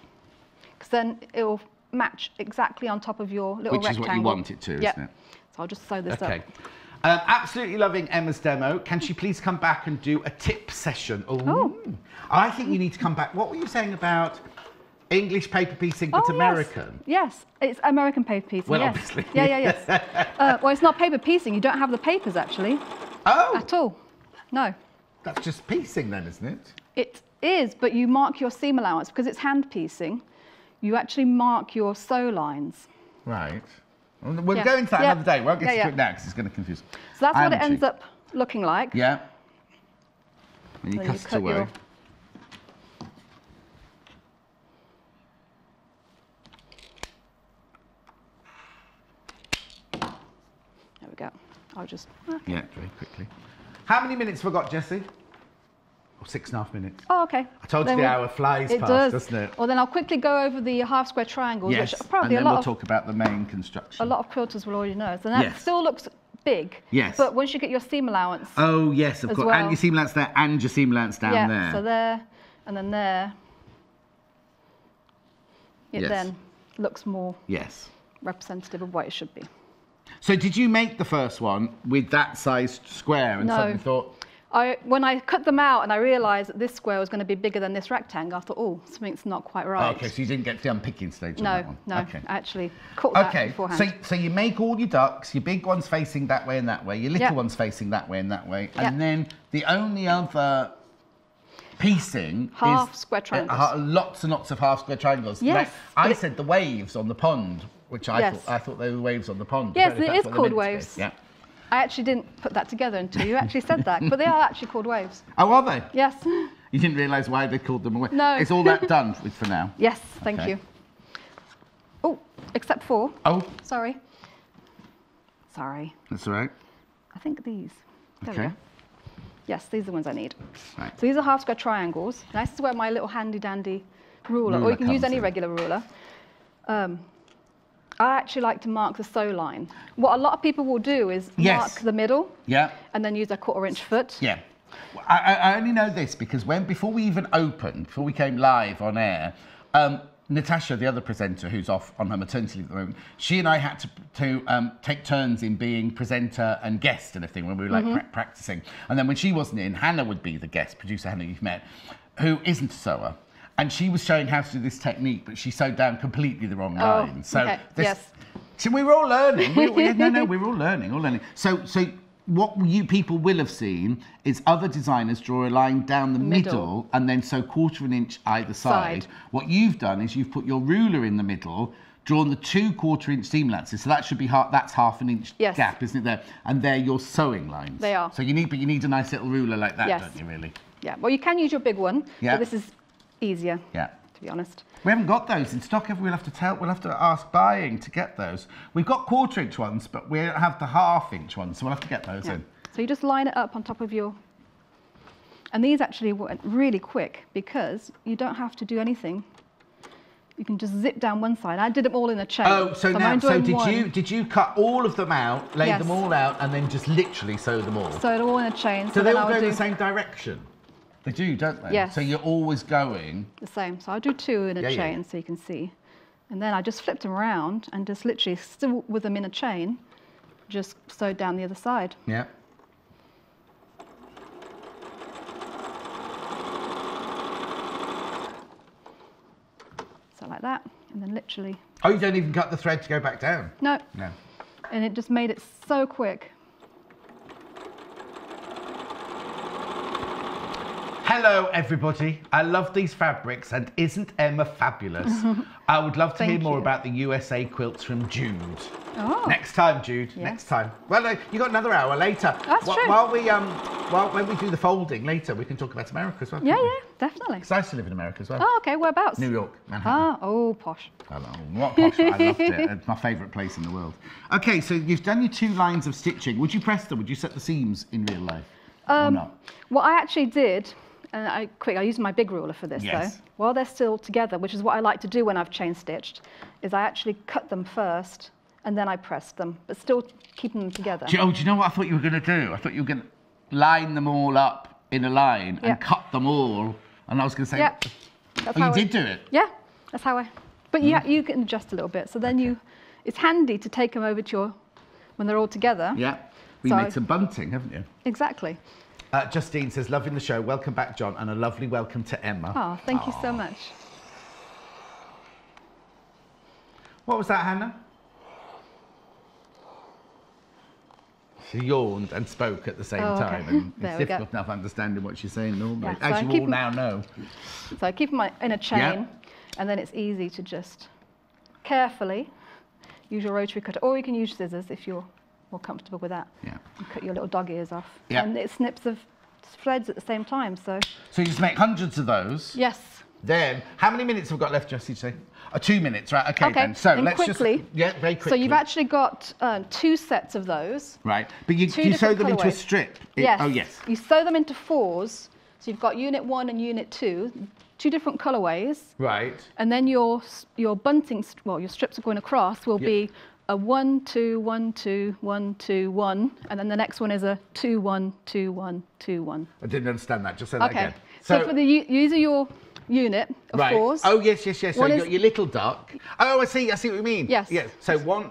Because then it will match exactly on top of your little rectangle. Which is what you want it to, isn't it? So I'll just sew this up. Okay. Absolutely loving Emma's demo. Can she please come back and do a tip session? Oh. I think you need to come back. What were you saying about English paper piecing, but American? Yes, it's American paper piecing. Well, yes. obviously. Yes. Well, it's not paper piecing. You don't have the papers, actually. Oh. At all. No. That's just piecing then, isn't it? It is, but you mark your seam allowance. Because it's hand piecing, you actually mark your sew lines. Right. We'll go into that another day. We won't get to it now because it's going to confuse. So that's what it ends up looking like. Yeah. And you cut it away. There we go. I'll just... Yeah, very quickly. How many minutes have we got, Jessie? Oh, 6.5 minutes. Oh, okay. I told you the hour flies past, doesn't it? Well, then I'll quickly go over the half square triangles, which probably and then we'll talk about the main construction. A lot of quilters will already know. So that still looks big. Yes. But once you get your seam allowance. Oh, yes, of course. Well, and your seam allowance there and your seam allowance down there. So there and then there. It then looks more representative of what it should be. So did you make the first one with that sized square and suddenly thought... When I cut them out and I realised that this square was going to be bigger than this rectangle, I thought, oh, something's not quite right. Okay, so you didn't get to the unpicking stage on that one? No, I actually cut that beforehand. So you make all your ducks, your big one's facing that way and that way, your little one's facing that way and that way, and then the only other piecing half square triangles. Lots and lots of half square triangles. Yes. I said the waves on the pond, which I thought they were waves on the pond. Yes, it is called waves. Yeah. I actually didn't put that together until you actually said that, but they are actually called waves. Oh, are they? Yes. You didn't realise why they called them waves? No. Is all that done for now? Yes, thank you. Oh, except for... Oh. Sorry. That's all right. I think these. There we go. Yes, these are the ones I need. Right. So these are half square triangles. Now, this is where my little handy dandy ruler, or you can use any regular ruler. I actually like to mark the sew line. What a lot of people will do is mark the middle and then use a 1/4 inch foot. Yeah. I only know this because before we even opened, before we came live on air, Natasha, the other presenter who's off on her maternity leave at the moment, she and I had to take turns in being presenter and guest and everything when we were practicing. And then when she wasn't in, Hannah would be the guest, producer Hannah you've met, who isn't a sewer. And she was showing how to do this technique, but she sewed down completely the wrong line. So so we were all learning. We were all learning, So what you people will have seen is other designers draw a line down the middle and then sew 1/4 inch either side. What you've done is you've put your ruler in the middle, drawn the 2 1/4 inch seam allowances. So that should be that's 1/2 inch gap, isn't it there? And they're your sewing lines. They are. So you need a nice little ruler like that, don't you really? Yeah. Well, you can use your big one. Yeah. But this is easier. Yeah. To be honest. We haven't got those in stock. We'll have to ask buying to get those. We've got 1/4 inch ones, but we don't have the 1/2 inch ones, so we'll have to get those in. So you just line it up on top of your... And these actually went really quick because you don't have to do anything you can just zip down one side. I did them all in a chain. Oh, so did you cut all of them out, lay them all out, and then just literally sew them all? Sew it all in a chain. So they all go in the same direction? They do, don't they? Yes. So you're always going... The same. So I'll do 2 in a chain so you can see. And then I just flipped them around and just literally, still with them in a chain, just sewed down the other side. Yeah. So like that, and then literally... Oh, you don't even cut the thread to go back down? No. No. And it just made it so quick. Hello, everybody. I love these fabrics, and isn't Emma fabulous? I would love to hear more about the USA quilts from Jude. Oh. Next time, Jude. Yes. Next time. Well, you got another hour later. That's true. When we do the folding later, we can talk about America as well. Yeah, definitely. Because I used to live in America as well. Oh, okay. Whereabouts? New York, Manhattan. Oh, posh. Hello. What posh? I loved it. It's my favourite place in the world. Okay, so you've done your 2 lines of stitching. Would you press them? Would you set the seams in real life? Or not? What I actually did, and I used my big ruler for this Yes. though, while they're still together, which is what I like to do when I've chain stitched, is I actually cut them first and then I pressed them, but still keeping them together. Do you know what I thought you were going to do? I thought you were going to line them all up in a line and cut them all, and I was going to say, you did do it? Yeah, that's how I, but you can adjust a little bit, so then it's handy to take them over to when they're all together. Yeah, we made some bunting, haven't you? Exactly. Justine says, loving the show. Welcome back, John, and a lovely welcome to Emma. Oh, thank you so much. What was that, Hannah? She yawned and spoke at the same time, and it's difficult enough understanding what she's saying normally, as you all now know. So I keep them in a chain, and then it's easy to just carefully use your rotary cutter, or you can use scissors if you're more comfortable with that. Yeah. And cut your little dog ears off. Yeah. And it snips of threads at the same time, so. So you just make hundreds of those? Yes. Then, how many minutes have we got left, Jessie? 2 minutes, right? Okay, then. So let's quickly, very quickly. So you've actually got 2 sets of those. Right. But you sew them into a strip? Yes. Oh, yes. You sew them into 4s. So you've got unit 1 and unit 2, 2 different colourways. Right. And then your bunting, your strips are going across will be a 1, 2, 1, 2, 1, 2, 1, and then the next one is a 2, 1, 2, 1, 2, 1. I didn't understand that. Just say that again. So for the use of your unit of 4s. Oh yes. So you've got your little duck. Oh, I see what you mean. Yes. Yes. So one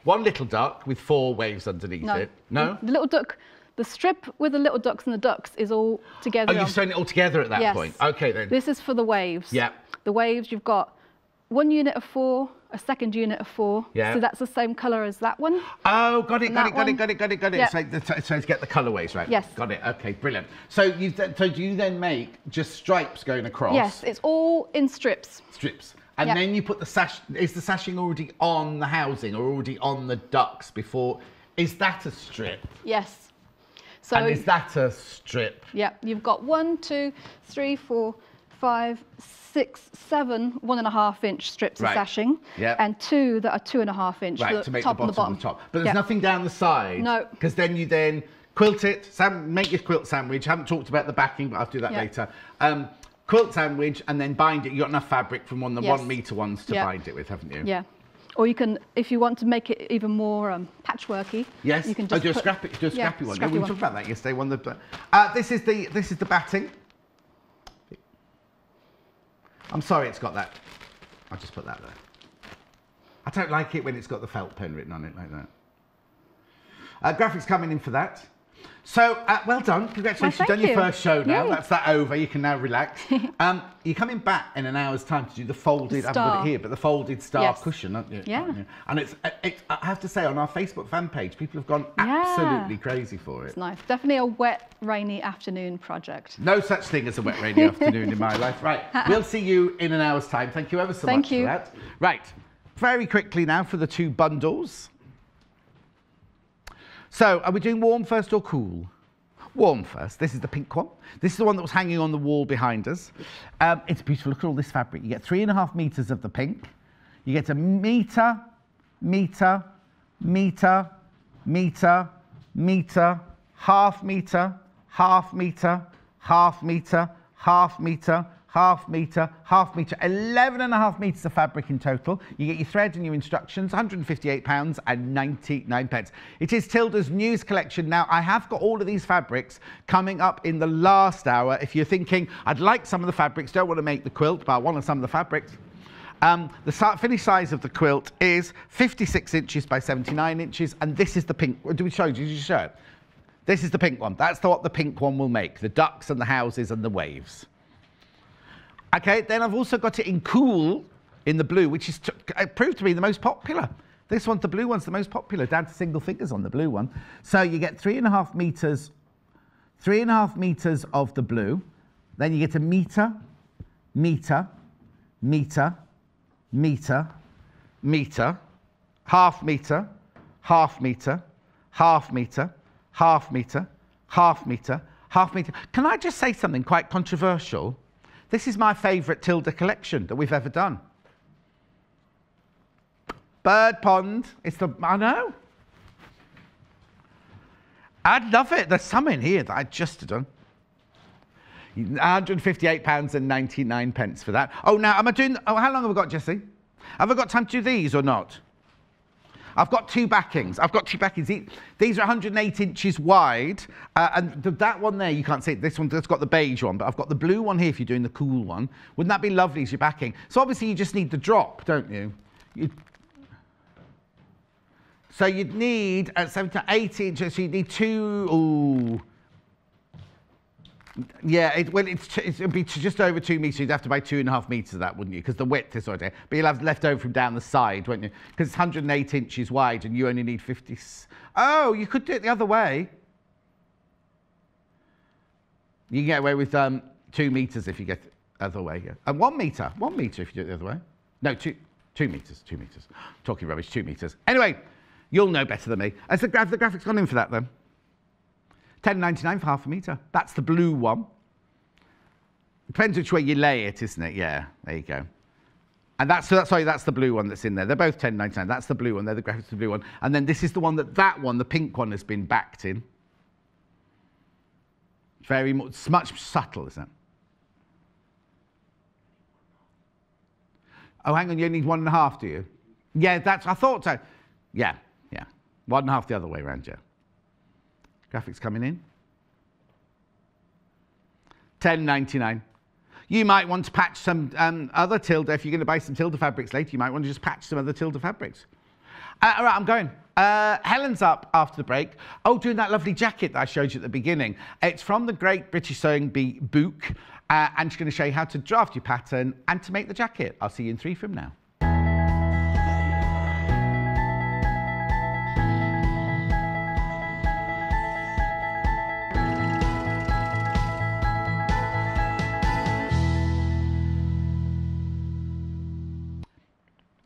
little duck with 4 waves underneath it. No. The little duck. The strip with the little ducks and the ducks is all together. Oh, you've sewn it all together at that point. Okay then. This is for the waves. Yeah. The waves, you've got 1 unit of 4, a second unit of 4. Yeah. So that's the same colour as that one. Oh, got it. Yeah. So to get the colourways right. Yes. Got it. Okay, brilliant. So do you then make just stripes going across? Yes, it's all in strips. Strips. And then you put the sash. Is the sashing already on the housing or already on the ducks before? Is that a strip? Yes. So and is that a strip? Yeah. You've got 1, 2, 3, 4, 5, 6, 7 1.5-inch strips of sashing, and 2 that are 2.5 inch. Right, to make the bottom and the top. But there's nothing down the side. No. Because then you quilt it, make your quilt sandwich. Haven't talked about the backing, but I'll do that later. Quilt sandwich and then bind it. You've got enough fabric from the 1 metre ones to bind it with, haven't you? Yeah. Or you can, if you want to make it even more patchworky. Yes. You can just do a scrappy one. We talked about that yesterday. This is the batting. I'm sorry it's got that. I'll just put that there. I don't like it when it's got the felt pen written on it like that. Graphics coming in for that. So, well done. Congratulations. You've done your first show now. Yay. That's that over. You can now relax. You're coming back in an hour's time to do the folded, I haven't got it here, but the folded star cushion, aren't you? Yeah. And it's, I have to say, on our Facebook fan page, people have gone absolutely crazy for it. It's nice. Definitely a wet, rainy afternoon project. No such thing as a wet, rainy afternoon in my life. Right. We'll see you in an hour's time. Thank you ever so much for that. Right. Very quickly now for the 2 bundles. So, are we doing warm first or cool? Warm first. This is the pink one. This is the one that was hanging on the wall behind us. It's beautiful. Look at all this fabric. You get 3.5 meters of the pink. You get a meter, meter, meter, meter, meter, half meter, half meter, half meter, half meter, half metre, 11.5 metres of fabric in total. You get your thread and your instructions, £158.99. It is Tilda's newest collection. Now, I have got all of these fabrics coming up in the last hour. If you're thinking, I'd like some of the fabrics, don't want to make the quilt, but I want some of the fabrics. The finished size of the quilt is 56 inches by 79 inches, and this is the pink. Did we show you? Did you show it? This is the pink one. That's what the pink one will make, the ducks and the houses and the waves. Okay, then I've also got it in cool, in the blue, which is proved to be the most popular. This one's the blue one's the most popular, down to single figures on the blue one. So you get 3.5 meters of the blue. Then you get a meter, meter, meter, meter, meter, half meter, half meter, half meter, half meter, half meter, half meter. Can I just say something quite controversial? This is my favourite Tilda collection that we've ever done. Bird Pond, I know. I'd love it. There's some in here that I just have done. £158.99 for that. Oh, now, am I doing... Oh, how long have I got, Jessie? Have I got time to do these or not? I've got two backings. These are 108 inches wide. And that one there, you can't see it. This one that's got the beige one, but I've got the blue one here if you're doing the cool one. Wouldn't that be lovely as your backing? So obviously you just need the drop, don't you? So you'd need 7 to 8 inches, so you'd need two... Ooh. Yeah, it'd be just over 2 metres. You'd have to buy 2.5 metres of that, wouldn't you? Because the width is already... But you'll have left over from down the side, won't you? Because it's 108 inches wide and you only need 50... Oh, you could do it the other way. You can get away with 2 metres if you get it the other way, yeah. And 1 metre. 1 metre if you do it the other way. No, 2 metres. 2 metres. Talking rubbish, 2 metres. Anyway, you'll know better than me. Has the graphics gone in for that, then? £10.99 for half a metre. That's the blue one. Depends which way you lay it, isn't it? Yeah, there you go. And that's the blue one that's in there. They're both £10.99. That's the blue one. They're the graphics of the blue one. And then this is the one that one, the pink one, has been backed in. Very much subtle, isn't it? Oh, hang on, you only need 1.5, do you? Yeah, I thought so. Yeah. 1.5 the other way around, yeah. Graphics coming in. £10.99. You might want to patch some other Tilda. If you're going to buy some Tilda fabrics later, you might want to just patch some other Tilda fabrics. All right, I'm going. Helen's up after the break. Oh, doing that lovely jacket that I showed you at the beginning. It's from the Great British Sewing Bee book, and she's going to show you how to draft your pattern and to make the jacket. I'll see you in 3 from now.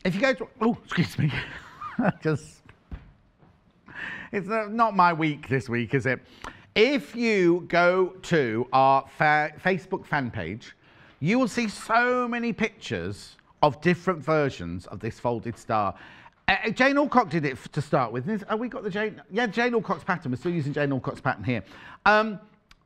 If you go to... Oh, excuse me. It's not my week this week, is it? If you go to our Facebook fan page, you will see so many pictures of different versions of this folded star. Jane Alcock did it to start with. Have we got the Jane? Yeah, Jane Alcock's pattern. We're still using Jane Alcock's pattern here.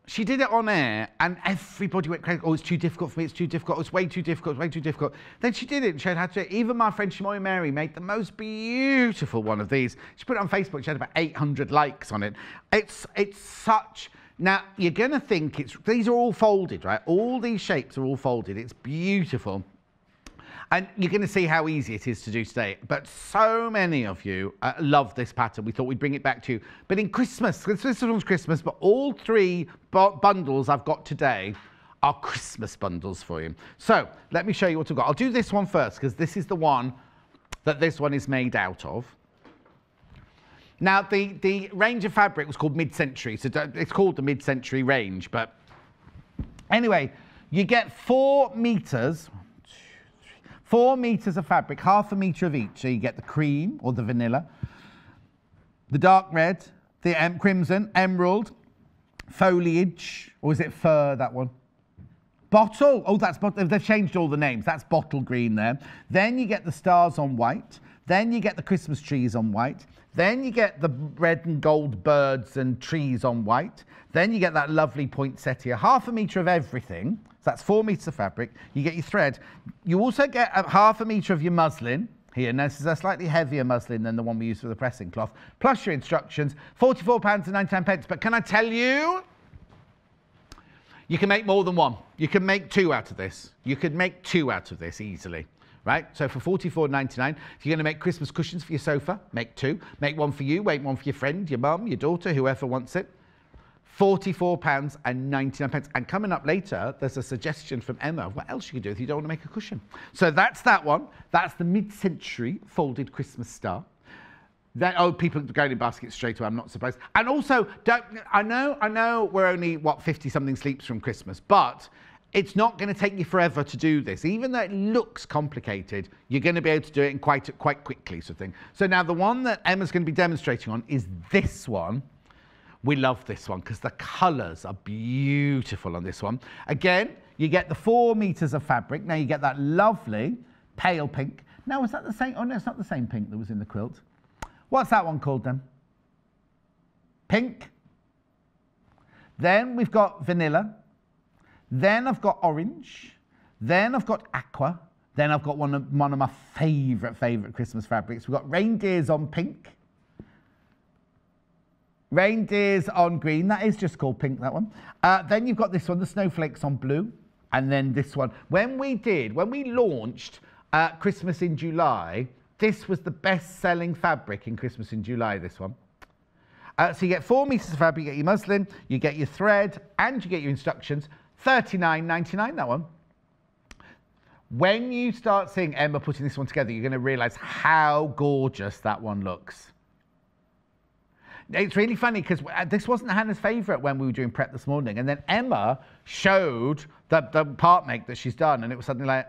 She did it on air, and everybody went crazy. Oh, it's too difficult for me. It's too difficult. It's way too difficult. It's way too difficult. Then she did it and showed how to do it. Even my friend Shamoy Mary made the most beautiful one of these. She put it on Facebook. She had about 800 likes on it. It's such... Now, you're going to think these are all folded, right? All these shapes are all folded. It's beautiful. And you're going to see how easy it is to do today. But so many of you love this pattern. We thought we'd bring it back to you. But in Christmas, this one's Christmas, but all 3 bundles I've got today are Christmas bundles for you. So let me show you what I've got. I'll do this one first, because this is the one that this one is made out of. Now, the range of fabric was called mid-century. So it's called the mid-century range. But anyway, you get 4 meters... 4 meters of fabric, half a meter of each. So you get the cream or the vanilla, the dark red, the crimson, emerald, foliage, or is it fur, that one? Bottle. Oh, that's bottle. They've changed all the names. That's bottle green there. Then you get the stars on white, Then you get the Christmas trees on white. Then you get the red and gold birds and trees on white. Then you get that lovely poinsettia, 1/2 metre of everything. So that's 4 metres of fabric. You get your thread. You also get 1/2 metre of your muslin here. Now, this is a slightly heavier muslin than the one we use for the pressing cloth. Plus your instructions, £44.99. But can I tell you, you can make more than one. You can make 2 out of this. You could make 2 out of this easily. Right, so for £44.99, if you're going to make Christmas cushions for your sofa, make 2. Make one for you, make one for your friend, your mum, your daughter, whoever wants it. £44.99. And coming up later, there's a suggestion from Emma of what else you can do if you don't want to make a cushion. So that's that one. That's the mid-century folded Christmas star. Then, oh, people going in baskets straight away, I'm not surprised. And also, I know we're only, 50-something sleeps from Christmas, but it's not going to take you forever to do this. Even though it looks complicated, you're going to be able to do it in quite quickly, sort of thing. So now the one that Emma's going to be demonstrating on is this one. We love this one because the colours are beautiful on this one. Again, you get the 4 metres of fabric. Now you get that lovely pale pink. Now, is that the same? Oh, no, it's not the same pink that was in the quilt. What's that one called then? Pink. Then we've got vanilla. Then I've got orange. Then I've got aqua. Then I've got one of my favourite Christmas fabrics. We've got reindeers on pink. Reindeers on green. That is just called pink, that one. Then you've got this one, the snowflakes on blue. And then this one. When we launched Christmas in July, this was the best-selling fabric in Christmas in July, this one. So you get 4 metres of fabric, you get your muslin, you get your thread, and you get your instructions. £39.99, that one. When you start seeing Emma putting this one together, you're going to realise how gorgeous that one looks. It's really funny because this wasn't Hannah's favourite when we were doing prep this morning, and then Emma showed the part make that she's done, and it was suddenly like,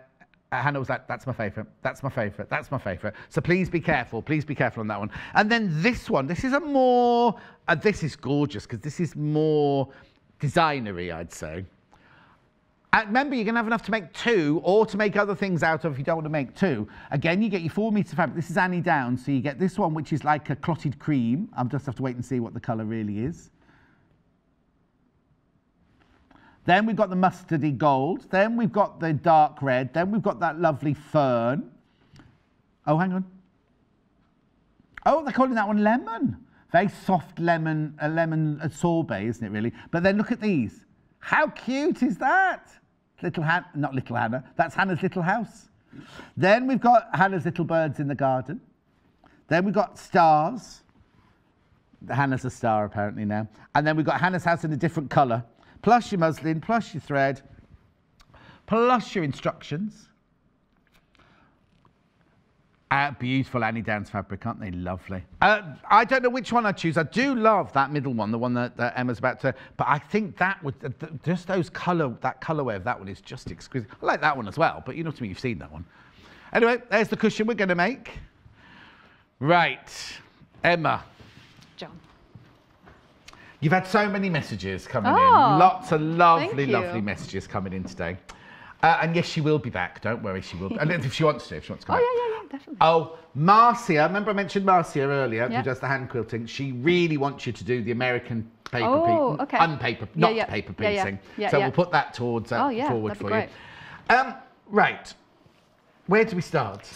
Hannah was like, that's my favourite, that's my favourite, that's my favourite. So please be careful on that one. And then this one, this is a more, this is gorgeous because this is more designery, I'd say. Remember, you're going to have enough to make 2 or to make other things out of if you don't want to make 2. Again, you get your 4 metres of fabric. This is Annie Down, so you get this one, which is like a clotted cream. I'll just have to wait and see what the colour really is. Then we've got the mustardy gold. Then we've got the dark red. Then we've got that lovely fern. Oh, hang on. Oh, they're calling that one lemon. Very soft lemon, a sorbet, isn't it, really? But then look at these. How cute is that? Not Little Hannah, that's Hannah's little house. Then we've got Hannah's little birds in the garden. Then we've got stars. Hannah's a star apparently now. And then we've got Hannah's house in a different colour. Plus your muslin, plus your thread, plus your instructions. Beautiful Annie Downs fabric, aren't they? Lovely. I don't know which one I'd choose. I do love that middle one, the one that Emma's about to, but I think that would, just that colourway of that one is just exquisite. I like that one as well, but you know what I mean, you've seen that one. Anyway, there's the cushion we're going to make. Right, Emma. John. You've had so many messages coming in. Lots of lovely messages coming in today. And yes, she will be back. Don't worry, she will. And if she wants to come back. Yeah, definitely. Oh, Marcia. Remember I mentioned Marcia earlier, who does the hand quilting. She really wants you to do the American paper paper piecing. So we'll put that towards forward for you. Right. Where do we start?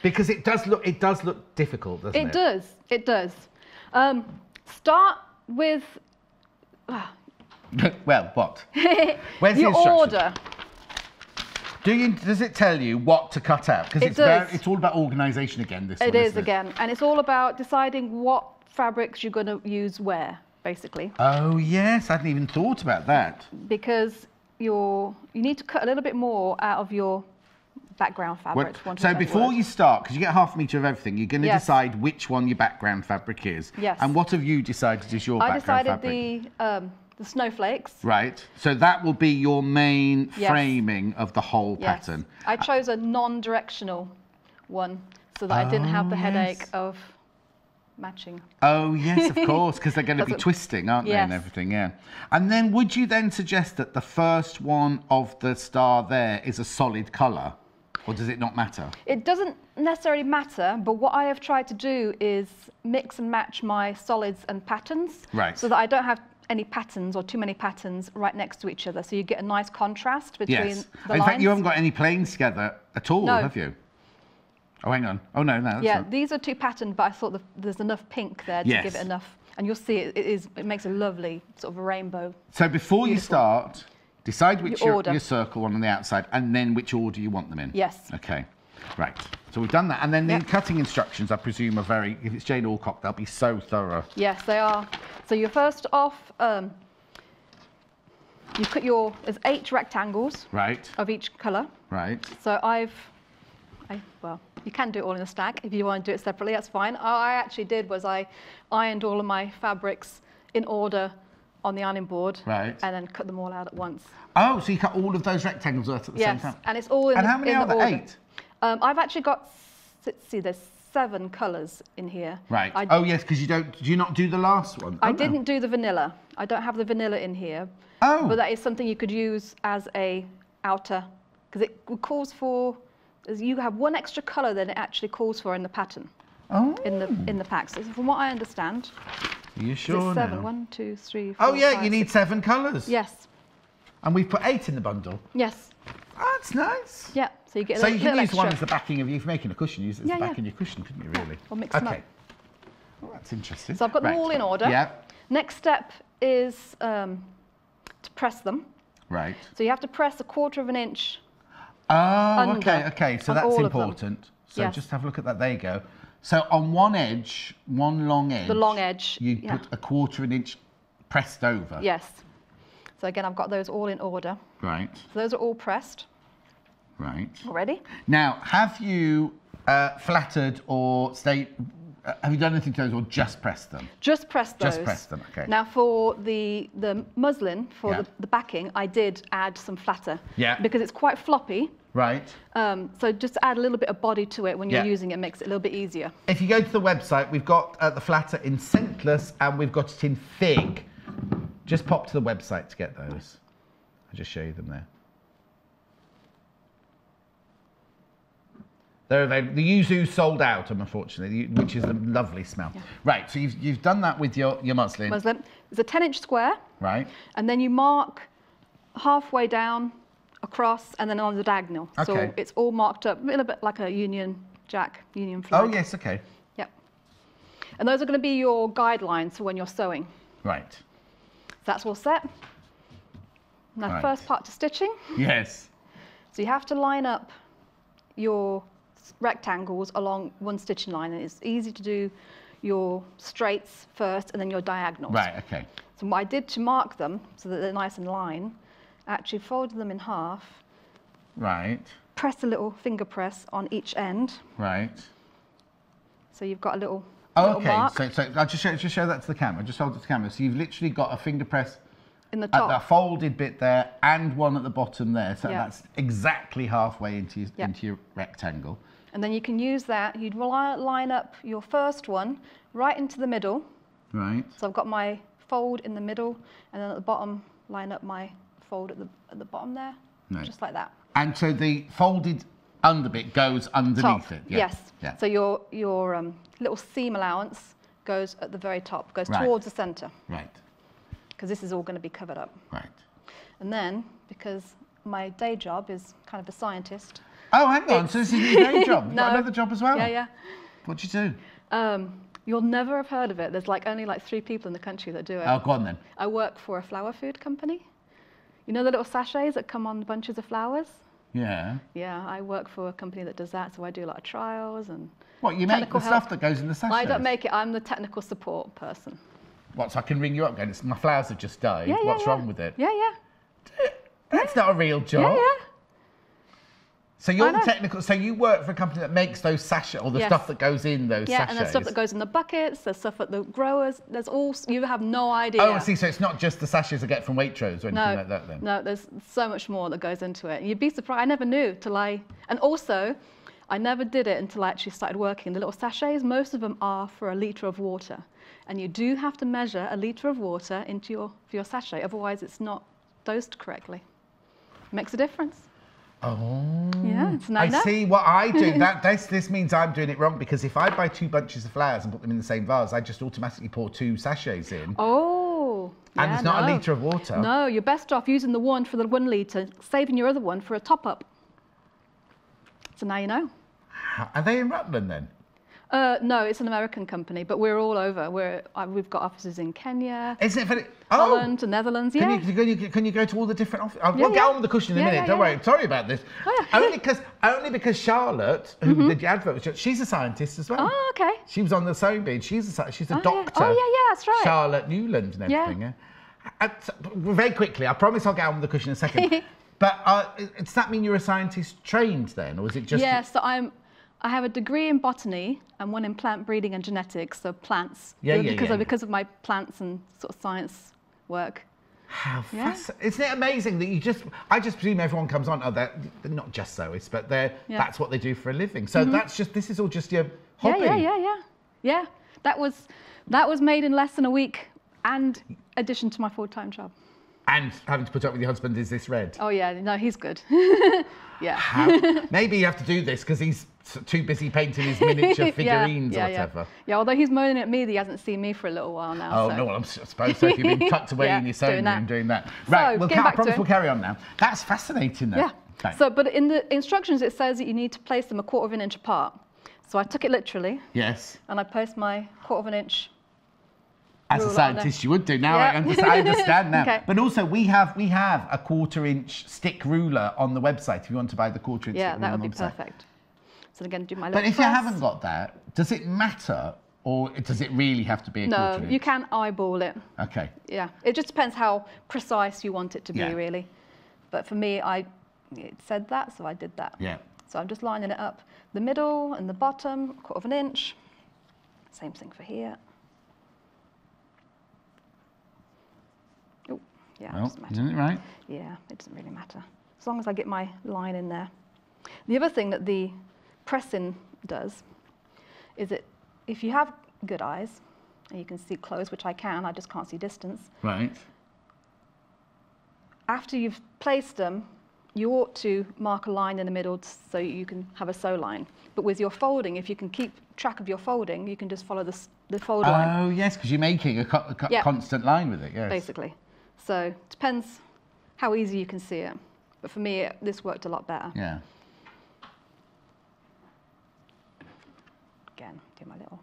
Because it does look difficult, doesn't it? It does. Start with. Well, what? Where's your the instructions? order. Does it tell you what to cut out? Because it's all about organisation again, this one, It is again. And it's all about deciding what fabrics you're going to use where, basically. Oh, yes. I hadn't even thought about that. Because you need to cut a little bit more out of your background fabric. So before you start, because you get 1/2 metre of everything, you're going to decide which one your background fabric is. Yes. And what have you decided is your background fabric? I decided the snowflakes. Right. So that will be your main framing of the whole pattern. I chose a non-directional one so that I didn't have the headache of matching. Oh, yes, of course, because they're going to be twisting, aren't they, and everything, And then would you then suggest that the first one of the star there is a solid colour? Or does it not matter? It doesn't necessarily matter, but what I have tried to do is mix and match my solids and patterns. Right. So that I don't have any patterns or too many patterns right next to each other. So you get a nice contrast between the lines. In fact, you haven't got any planes together at all, have you? Oh, hang on. Oh, no, that's not. These are 2 patterned, but I thought there's enough pink there to give it enough. And you'll see it makes a lovely sort of a rainbow. So before you start, decide which your circle one on the outside and then which order you want them in. Yes. Okay. Right. So we've done that. And then the cutting instructions, I presume, are if it's Jane Alcock, they'll be so thorough. Yes, they are. So you're first off, you cut there's 8 rectangles. Right. Of each colour. Right. So well, you can do it all in a stack. If you want to do it separately, that's fine. All I actually did was I ironed all of my fabrics in order on the ironing board. Right. And then cut them all out at once. Oh, so you cut all of those rectangles out at the same time? Yes, and it's all in And how many are there? 8? I've actually got, let's see, there's 7 colours in here. Right. Oh, yes, because do you not do the last one? I didn't do the vanilla. I don't have the vanilla in here. Oh. But that is something you could use as a outer, because it calls for, you have 1 extra colour than it actually calls for in the pattern. Oh. In the pack. So from what I understand. Are you sure? 7. Now? 1, 2, 3, 4. Oh yeah, 5, you need 7 colours. Yes. And we've put 8 in the bundle. Yes. Oh, that's nice. Yeah. So you get. So you can use extra. one as the backing of you for making a cushion. Use it as the backing of your cushion, couldn't you? Really? Or mix them up. Oh, that's interesting. So I've got them all in order. Yeah. Next step is to press them. Right. So you have to press 1/4 inch. Oh, okay. So that's important. So yes. just have a look at that. There you go. So on one edge, one long edge. The long edge. You put 1/4 inch pressed over. Yes. So again, I've got those all in order. Right. So those are all pressed. Right. Already. Now, have you flattered or have you done anything to those or just pressed them? Just pressed those. Just pressed them, okay. Now for the muslin, for the backing, I did add some flatter. Yeah. Because it's quite floppy. Right. So just add a little bit of body to it when you're using it, makes it a little bit easier. If you go to the website, we've got the flatter in scentless and we've got it in fig. Just pop to the website to get those. I'll just show you them there. They're available. The yuzu sold out, unfortunately, which is a lovely smell. Yeah. Right, so you've done that with your muslin. Muslin. It's a 10-inch square. Right. And then you mark halfway down, across, and then on the diagonal. Okay. So it's all marked up, a little bit like a Union Jack, Union flag. Oh, yes, okay. Yep. And those are going to be your guidelines for when you're sewing. Right. So that's all set. Now, first part to stitching. Yes. So you have to line up your rectangles along one stitching line, and it's easy to do your straights first and then your diagonals. Right, okay. So what I did to mark them so that they're nice in line, I actually folded them in half. Right. Press a little finger press on each end. Right. So you've got a little, okay. mark. So I'll just show that to the camera. Just hold it to the camera. So you've literally got a finger press in the top. At the folded bit there and one at the bottom there. So that's exactly halfway into your rectangle. And then you can use that. You'd line up your first one right into the middle. Right. So I've got my fold in the middle, and then at the bottom, line up my fold at the bottom there, just like that. And so the folded under bit goes underneath it. Yeah. Yes. Yeah. So your little seam allowance goes at the very top, goes towards the centre. Right. Because this is all going to be covered up. Right. And then, because my day job is kind of a scientist. Oh, hang on. So this is your day job? You've got another job as well? Yeah, yeah. What do you do? You'll never have heard of it. There's only 3 people in the country that do it. Oh, go on then. I work for a flower food company. You know the little sachets that come on bunches of flowers? Yeah. Yeah, I work for a company that does that, so I do a lot of trials and What, you make the stuff that goes in the sachets? I don't make it. I'm the technical support person. What, so I can ring you up going, my flowers have just died. Yeah, What's wrong with it? Yeah, yeah. That's not a real job. Yeah, yeah. So you're the technical, so you work for a company that makes those sachets, or the stuff that goes in those sachets? Yeah, and there's stuff that goes in the buckets, there's stuff at the growers, there's all, you have no idea. Oh, I see, so it's not just the sachets I get from Waitrose or anything like that then? No, there's so much more that goes into it. You'd be surprised, I never knew and also, I never did it until I actually started working. The little sachets, most of them are for a litre of water. And you do have to measure a litre of water for your sachet, otherwise it's not dosed correctly. Makes a difference. Oh. Yeah, it's I see what I do. This means I'm doing it wrong, because if I buy 2 bunches of flowers and put them in the same vase, I just automatically pour 2 sachets in. Oh. And it's not a litre of water. No, you're best off using the one for the 1 litre, saving your other one for a top-up. So now you know. Are they in Rutland then? No, it's an American company, but we're all over. We've got offices in Kenya, Isn't it funny? Holland, and Netherlands. Can you go to all the different offices? We'll get on with the cushion in a minute. Don't worry. Sorry about this. Oh, yeah. only because Charlotte, who did the advert, she's a scientist as well. Oh, okay. She was on the sewing bee. She's a doctor. Yeah. Oh, yeah, that's right. Charlotte Newland and everything. Yeah. Very quickly, I promise I'll get on with the cushion in a second. But does that mean you're a scientist trained then, or is it just? Yeah. So I have a degree in botany and one in plant breeding and genetics, so plants. Because of my plants and sort of science work. How fascinating. Isn't it amazing that I just presume everyone comes on, they're not just sewists, but that's what they do for a living. So this is all just your hobby. Yeah. That was made in less than a week, and addition to my full-time job. And having to put up with your husband, is this red? Oh yeah, no, he's good. Yeah. Maybe you have to do this because he's too busy painting his miniature figurines or whatever. Yeah, although he's moaning at me that he hasn't seen me for a little while now. Oh, so. no, well, I suppose so. If you've been tucked away in your sewing room doing that. Right, so, I promise we'll carry on now. That's fascinating, though. Yeah. Okay. So, but in the instructions, it says that you need to place them 1/4 of an inch apart. So I took it literally. Yes. And I placed my 1/4 of an inch. As a scientist, you would do. Now I understand now. Okay. But also, we have a 1/4 inch stick ruler on the website if you want to buy the 1/4 inch stick ruler. Yeah, that would be perfect. So again, do my little But if press. you haven't got that, does it matter, or does it really have to be a 1/4 inch? No, you can eyeball it. Okay. Yeah, it just depends how precise you want it to be, really. But for me, it said that, so I did that. Yeah. So I'm just lining it up, the middle and the bottom, 1/4 of an inch. Same thing for here. Oh, yeah, it doesn't matter. Isn't it right? Yeah, it doesn't really matter. As long as I get my line in there. The other thing that the pressing does is if you have good eyes, and you can see close, which I can, I just can't see distance. Right. After you've placed them, you ought to mark a line in the middle so you can have a sew line. But with your folding, if you can keep track of your folding, you can just follow the fold line. Oh, yes, because you're making a constant line with it, yes. Basically. So it depends how easy you can see it. But for me, this worked a lot better. Yeah. Again, do my little...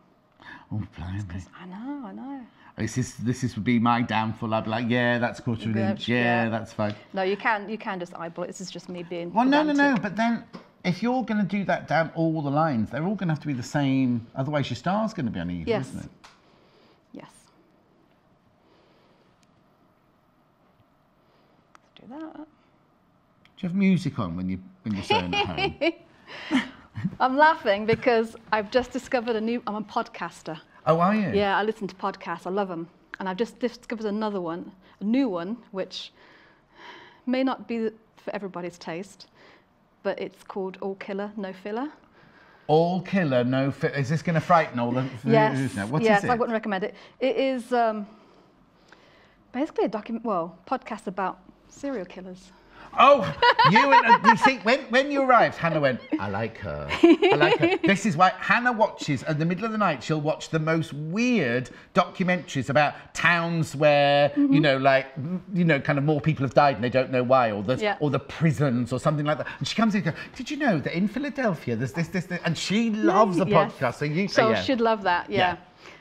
Oh, blimey. I know. This would be my downfall. I'd be like, yeah, that's 1/4 inch. Yeah, that's fine. No, you can just eyeball it. This is just me being Well, no. But then, if you're going to do that down all the lines, they're all going to have to be the same. Otherwise, your star's going to be uneven, isn't it? Yes. Let's do that. Do you have music on when you're sewing at home? I'm laughing because I've just discovered I'm a podcaster. Oh, are you? Yeah, I listen to podcasts. I love them. And I've just discovered a new one, which may not be for everybody's taste, but it's called All Killer, No Filler. All Killer, No Filler. Is this going to frighten all the... Yes, what is it? I wouldn't recommend it. It is basically a podcast about serial killers. Oh, you see, when you arrived, Hannah went, I like her. I like her. This is why Hannah watches, at the middle of the night, she'll watch the most weird documentaries about towns where, kind of more people have died and they don't know why, or the prisons or something like that. And she comes in and goes, did you know that in Philadelphia there's this, and she loves the podcast. So she'd love that, yeah.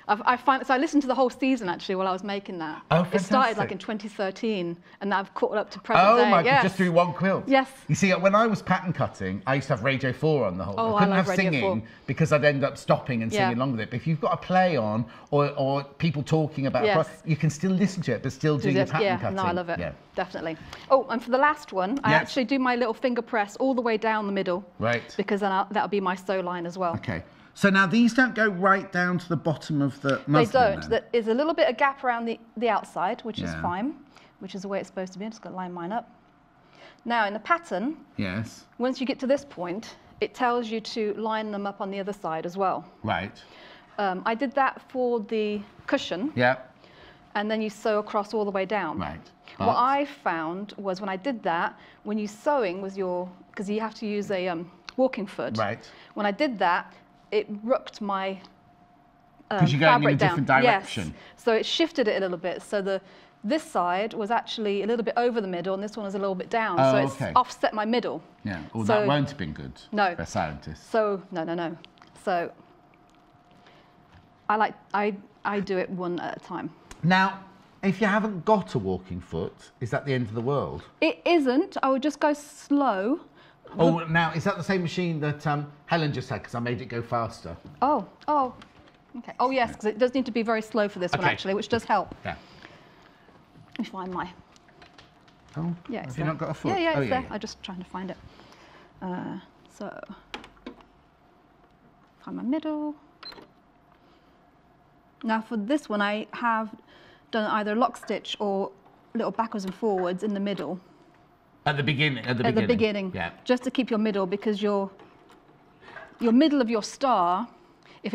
I listened to the whole season actually while I was making that. Oh, fantastic. It started like in 2013, and now I've caught up to present day. Oh my God, just through one quilt? Yes. You see, when I was pattern cutting, I used to have Radio 4 on the whole. Oh, I couldn't love have Radio singing 4. because I'd end up stopping and singing along with it. But if you've got a play on or people talking about you can still listen to it, but still do your pattern cutting. No, I love it. Yeah. Definitely. Oh, and for the last one, I actually do my little finger press all the way down the middle. Right. Because then that'll be my sew line as well. Okay. So now these don't go right down to the bottom of the muslin. They don't. There is a little bit of gap around the outside, which is fine, which is the way it's supposed to be. I'm just going to line mine up. Now in the pattern, once you get to this point, it tells you to line them up on the other side as well. Right. I did that for the cushion. Yeah. And then you sew across all the way down. Right. But what I found was when I did that, when you're sewing with your, because you have to use a walking foot. Right. When I did that, it rooked my because you're going in a different down. direction. Yes. So it shifted it a little bit. So this side was actually a little bit over the middle, and this one was a little bit down. Oh, so it's offset my middle. Yeah. Well, so, that won't have been good. No. For scientists. So no. So I do it one at a time. Now, if you haven't got a walking foot, is that the end of the world? It isn't. I would just go slow. Oh, now, is that the same machine that Helen just had? Because I made it go faster. Oh, okay. Oh, yes, because it does need to be very slow for this one, actually, which does help. Yeah. Let me find my... Oh, yeah, have you not got a foot? Yeah, it's there. I'm just trying to find it. So, find my middle. Now, for this one, I have done either lock stitch or little backwards and forwards in the middle. At the beginning? At the beginning. Yeah. Just to keep your middle, because your middle of your star, if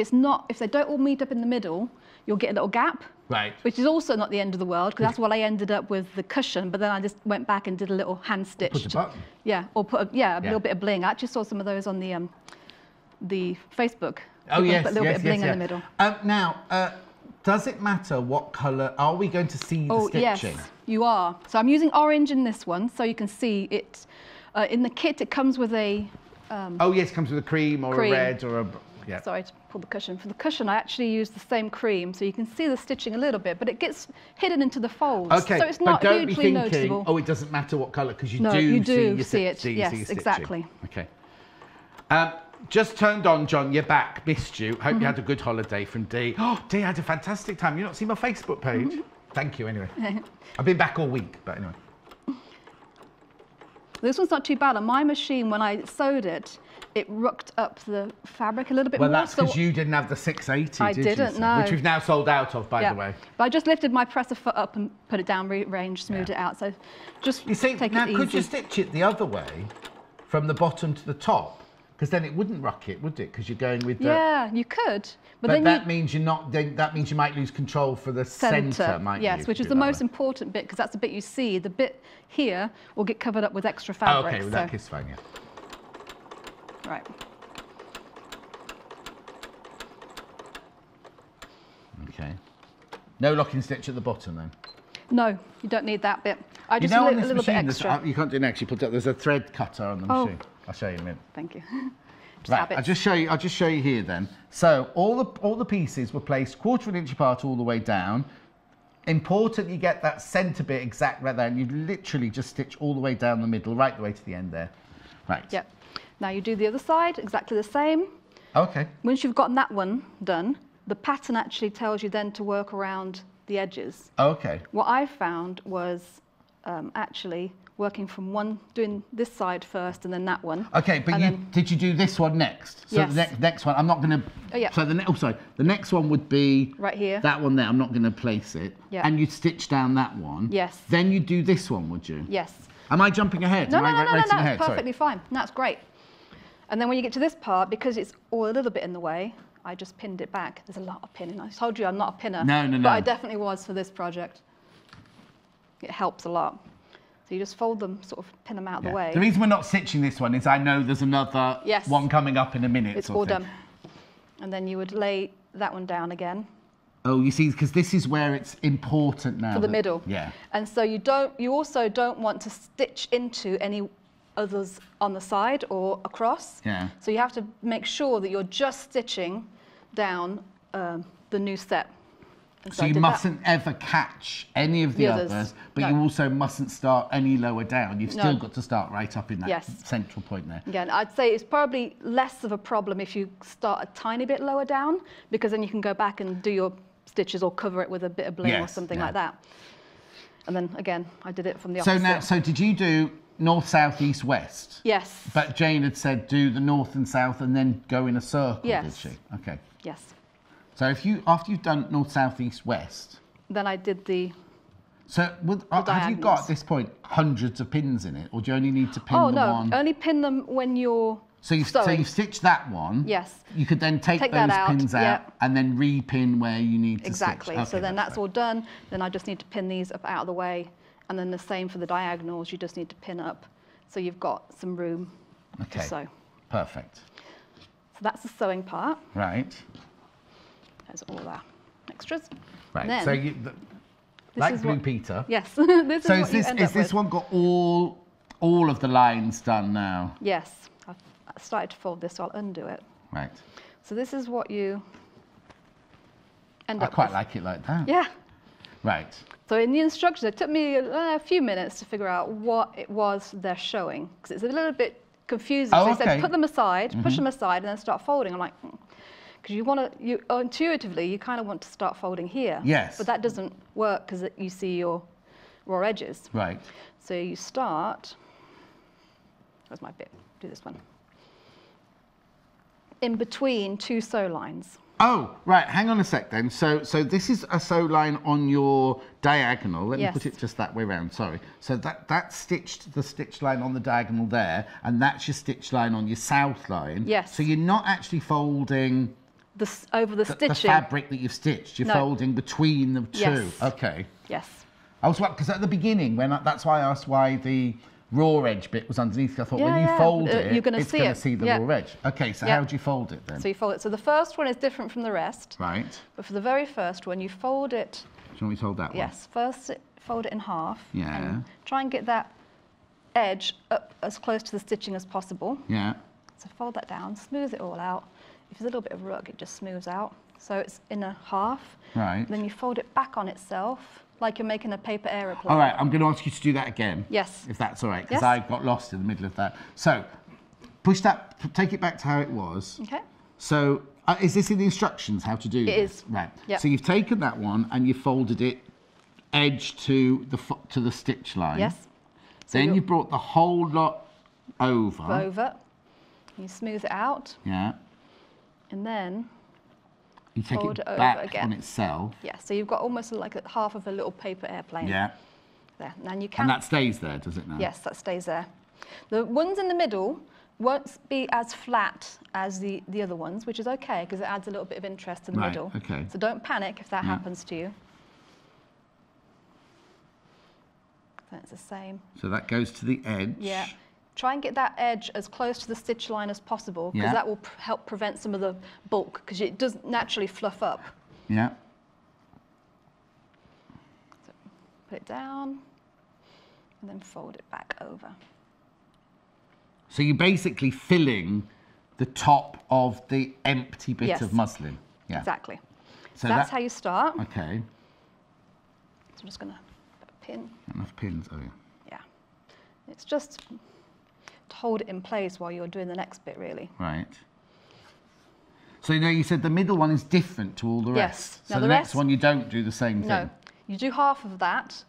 they don't all meet up in the middle, you'll get a little gap. Right. Which is also not the end of the world, because that's what I ended up with the cushion, but then I just went back and did a little hand stitch. Put a button. Yeah, or put a little bit of bling. I actually saw some of those on the Facebook. Oh, yes, put a little bit of bling in the middle. Now, does it matter what colour? Are we going to see the stitching? Yes, you are. So I'm using orange in this one, so you can see it. In the kit, it comes with a... oh, yes, it comes with a cream or a red or a... Yeah. Sorry to pull the cushion. For the cushion, I actually use the same cream, so you can see the stitching a little bit, but it gets hidden into the folds. Okay, so it's not but don't hugely be thinking, noticeable. oh, it doesn't matter what colour, because you do see it. Yes, exactly. Okay. Just turned on, John. You're back. Missed you. Hope you had a good holiday from Dee. Oh, Dee had a fantastic time. You not seen my Facebook page? Thank you, anyway. I've been back all week, but anyway. This one's not too bad. On my machine, when I sewed it, it rooked up the fabric a little bit more. Well, that's because you didn't have the 680, I didn't, no. Which we've now sold out of, by the way. But I just lifted my presser foot up and put it down, rearranged, smoothed it out. So just you see, take now, it easy. could you stitch it the other way, from the bottom to the top? Because then it wouldn't ruck it, would it? Because you're going with the... Yeah, you could. But then that means you're not... That means you might lose control for the centre, might you? Yes, which is the most important bit, because that's the bit you see. The bit here will get covered up with extra fabric. Oh, okay, well, that is fine, yeah. Right. Okay. No locking stitch at the bottom, then? No, you don't need that bit. I just a little bit extra. You can't do an extra put up. There's a thread cutter on the machine. I'll show you in a minute. Thank you. Right, I'll just show you here then. So all the pieces were placed 1/4 inch apart all the way down. Important you get that centre bit exact right there, and you literally just stitch all the way down the middle, right the way to the end there. Right. Yep. Now you do the other side, exactly the same. Okay. Once you've gotten that one done, the pattern actually tells you then to work around the edges. Okay. What I found was actually working from doing this side first and then that one. Okay, but did you do this one next? So yes. the next one, I'm not going to... Oh, yeah. So the next one would be... Right here. That one there, I'm not going to place it. Yeah. And you'd stitch down that one. Yes. Then you'd do this one, would you? Yes. Am I jumping ahead? No, Am I racing ahead? perfectly fine. That's great. And then when you get to this part, because it's all a little bit in the way, I just pinned it back. There's a lot of pinning. I told you I'm not a pinner. No. But I definitely was for this project. It helps a lot. So you just fold them, sort of pin them out of the way. The reason we're not stitching this one is I know there's another one coming up in a minute. It's all done. And then you would lay that one down again. Oh, you see, because this is where it's important now. For the middle. Yeah. And so you also don't want to stitch into any others on the side or across. Yeah. So you have to make sure that you're just stitching down the new set. So you mustn't ever catch any of the others, but you also mustn't start any lower down. You've still got to start right up in that central point there. Again, I'd say it's probably less of a problem if you start a tiny bit lower down, because then you can go back and do your stitches or cover it with a bit of bling or something like that. And then again, I did it from the opposite. So did you do north, south, east, west? Yes. But Jane had said do the north and south and then go in a circle, did she? Okay. Yes. So after you've done north, south, east, west... Then I did the... So have you got at this point hundreds of pins in it, or do you only need to pin the one? Only pin them when you're So you stitch that one. Yes. You could then take those pins out and then re-pin where you need to exactly. stitch. So then that's all done. Then I just need to pin these up out of the way And then the same for the diagonals, you just need to pin up so you've got some room to sew. Perfect. So that's the sewing part. Right. There's all our extras. Right, then, so you, like Blue Peter. Yes, this is what you end up is this one got all of the lines done now? Yes, I've started to fold this, so I'll undo it. Right. So this is what you end up with. I quite like it like that. Yeah. Right. So in the instructions, it took me a few minutes to figure out what it was they're showing, because it's a little bit confusing. So they said put them aside, push them aside, and then start folding. I'm like, because you intuitively, you kind of want to start folding here. Yes. But that doesn't work because you see your raw edges. Right. So you start, where's my bit? Do this one. In between two sew lines. Oh, right, hang on a sec then. So this is a sew line on your diagonal. Let me put it just that way around, sorry. So that's stitched, the stitch line on the diagonal there, and that's your stitch line on your south line. Yes. So you're not actually folding over the stitching. The fabric that you've stitched, you're folding between the two. Yes. Okay. Yes. I was, because at the beginning, that's why I asked why the raw edge bit was underneath. I thought when you fold it, you're gonna it's going to see the raw edge. Okay, so how do you fold it then? So you fold it. So the first one is different from the rest. Right. But for the very first one, you fold it. Do you want me to hold that one? Yes. First, fold it in half. Yeah. And try and get that edge up as close to the stitching as possible. Yeah. So fold that down, smooth it all out. If there's a little bit of rug, it just smooths out. So it's in a half. Right. Then you fold it back on itself, like you're making a paper aeroplane. All right, I'm going to ask you to do that again. Yes. If that's all right, because I got lost in the middle of that. So, push that, take it back to how it was. Okay. So, is this in the instructions, how to do this? It is. Right. Yep. So you've taken that one and you folded it edge to the stitch line. Yes. So then you brought the whole lot over. Over. You smooth it out. Yeah. And then you take fold it over back again. on itself. Yeah, so you've got almost like half of a little paper airplane. Yeah. There, and you can. And that stays there, does it now? Yes, that stays there. The ones in the middle won't be as flat as the other ones, which is okay because it adds a little bit of interest in the middle. Okay. So don't panic if that happens to you. That's the same. So that goes to the edge. Yeah. Try and get that edge as close to the stitch line as possible because that will help prevent some of the bulk because it does naturally fluff up. Yeah. So put it down and then fold it back over. So you're basically filling the top of the empty bit of muslin. Yeah. Exactly. So that's how you start. Okay. So I'm just going to put a pin. Enough pins, oh yeah. Yeah. It's just to hold it in place while you're doing the next bit, really. Right. So you said the middle one is different to all the rest. Now so the next one you don't do the same thing. No. You do half of that,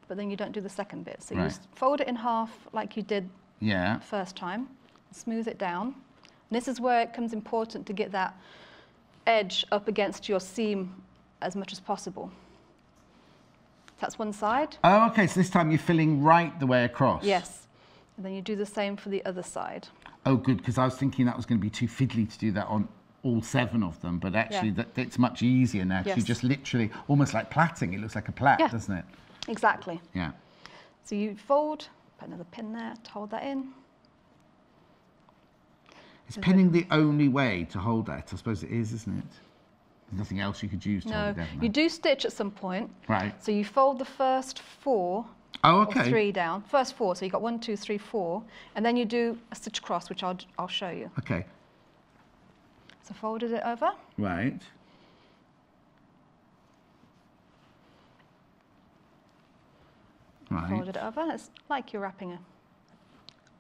but then you don't do the second bit. So you fold it in half like you did the first time, smooth it down. And this is where it becomes important to get that edge up against your seam as much as possible. That's one side. Oh, okay, so this time you're filling right the way across. Yes. And then you do the same for the other side. Oh, good, because I was thinking that was going to be too fiddly to do that on all 7 of them, but actually it's much easier now. You just literally, almost like plaiting, it looks like a plait, doesn't it? Exactly. Yeah. So you fold, put another pin there to hold that in. Is pinning the only way to hold that? I suppose it is, isn't it? There's nothing else you could use to hold it down. You do stitch at some point. Right. So you fold the first 4 or 3 down. First 4, so you've got 1, 2, 3, 4, and then you do a stitch across, which I'll show you. Okay. So folded it over. Right. Right. Folded it over. It's like you're wrapping a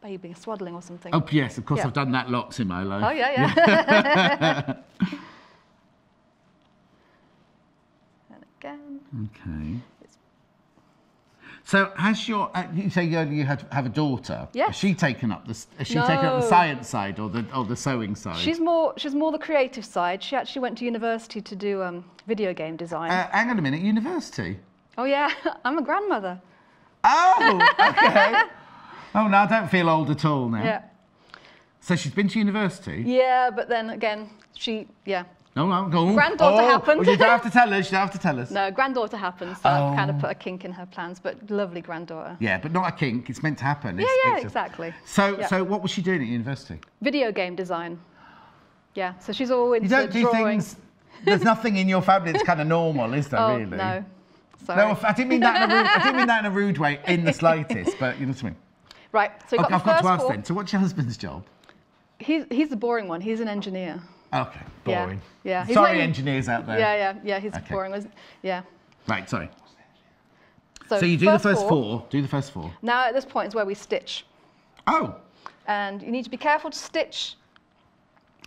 baby, a swaddling or something. Oh yes, of course I've done that lots in my life. Oh yeah. And again. Okay. So has your you say you have a daughter? Yes. Has she taken up the taken up the science side or the sewing side? She's more the creative side. She actually went to university to do video game design. Hang on a minute, university? Oh yeah, I'm a grandmother. Oh, okay. Oh no, I don't feel old at all now. Yeah. So she's been to university? Yeah, but then again, No, go on. Granddaughter happened. You don't have to tell us. You don't have to tell us. No, granddaughter happened, so I've kind of put a kink in her plans, but lovely granddaughter. Yeah, but not a kink. It's meant to happen. Yeah, exactly. So what was she doing at university? Video game design. Yeah, so she's all into drawing. You don't do things... There's nothing in your family that's kind of normal, is there, really? No. Sorry. No, I didn't mean that in a rude way in the slightest, but you know what I mean. Right, so you've got I've got to ask then, so what's your husband's job? He's the boring one. He's an engineer. Okay, boring. Yeah. Sorry, engineers out there. Yeah, he's boring. Yeah. Right, sorry. So you do the first four. Do the first four. Now at this point is where we stitch. Oh. And you need to be careful to stitch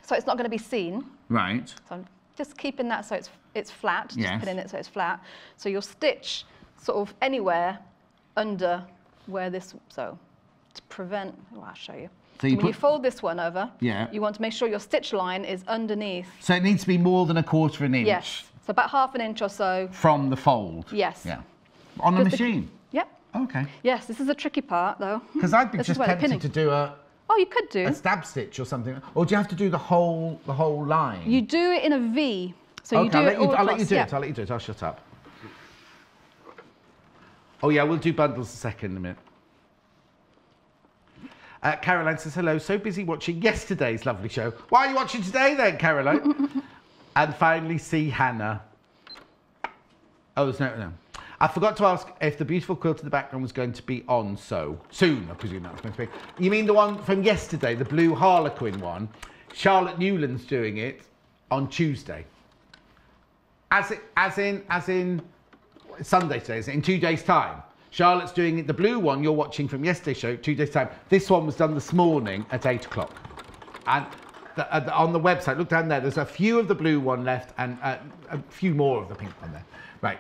so it's not going to be seen. Right. So I'm just keeping that so it's flat. Just pinning it so it's flat. So you'll stitch sort of anywhere under where this, so to prevent, I'll show you. So when you fold this one over, you want to make sure your stitch line is underneath. So it needs to be more than 1/4 inch? Yes, so about 1/2 inch or so. From the fold? Yes. Yeah. On the machine? Yep. Okay. Yes, this is a tricky part though. Because I'd be just tempted to do you could do. A stab stitch or something. Or do you have to do the whole line? You do it in a V. So you do it all across. I'll let you do it. I'll let you do it. I'll shut up. Oh yeah, we'll do bundles a second in a minute. Caroline says, hello, so busy watching yesterday's lovely show. Why are you watching today then, Caroline? And finally see Hannah. Oh, there's no. I forgot to ask if the beautiful quilt in the background was going to be on soon, I presume that's going to be. You mean the one from yesterday, the blue Harlequin one? Charlotte Newland's doing it on Tuesday. As in Sunday today, is it in 2 days' time? Charlotte's doing it, the blue one you're watching from yesterday's show, 2 days' time. This one was done this morning at 8 o'clock. And on the website, look down there, there's a few of the blue one left and a few more of the pink one there. Right.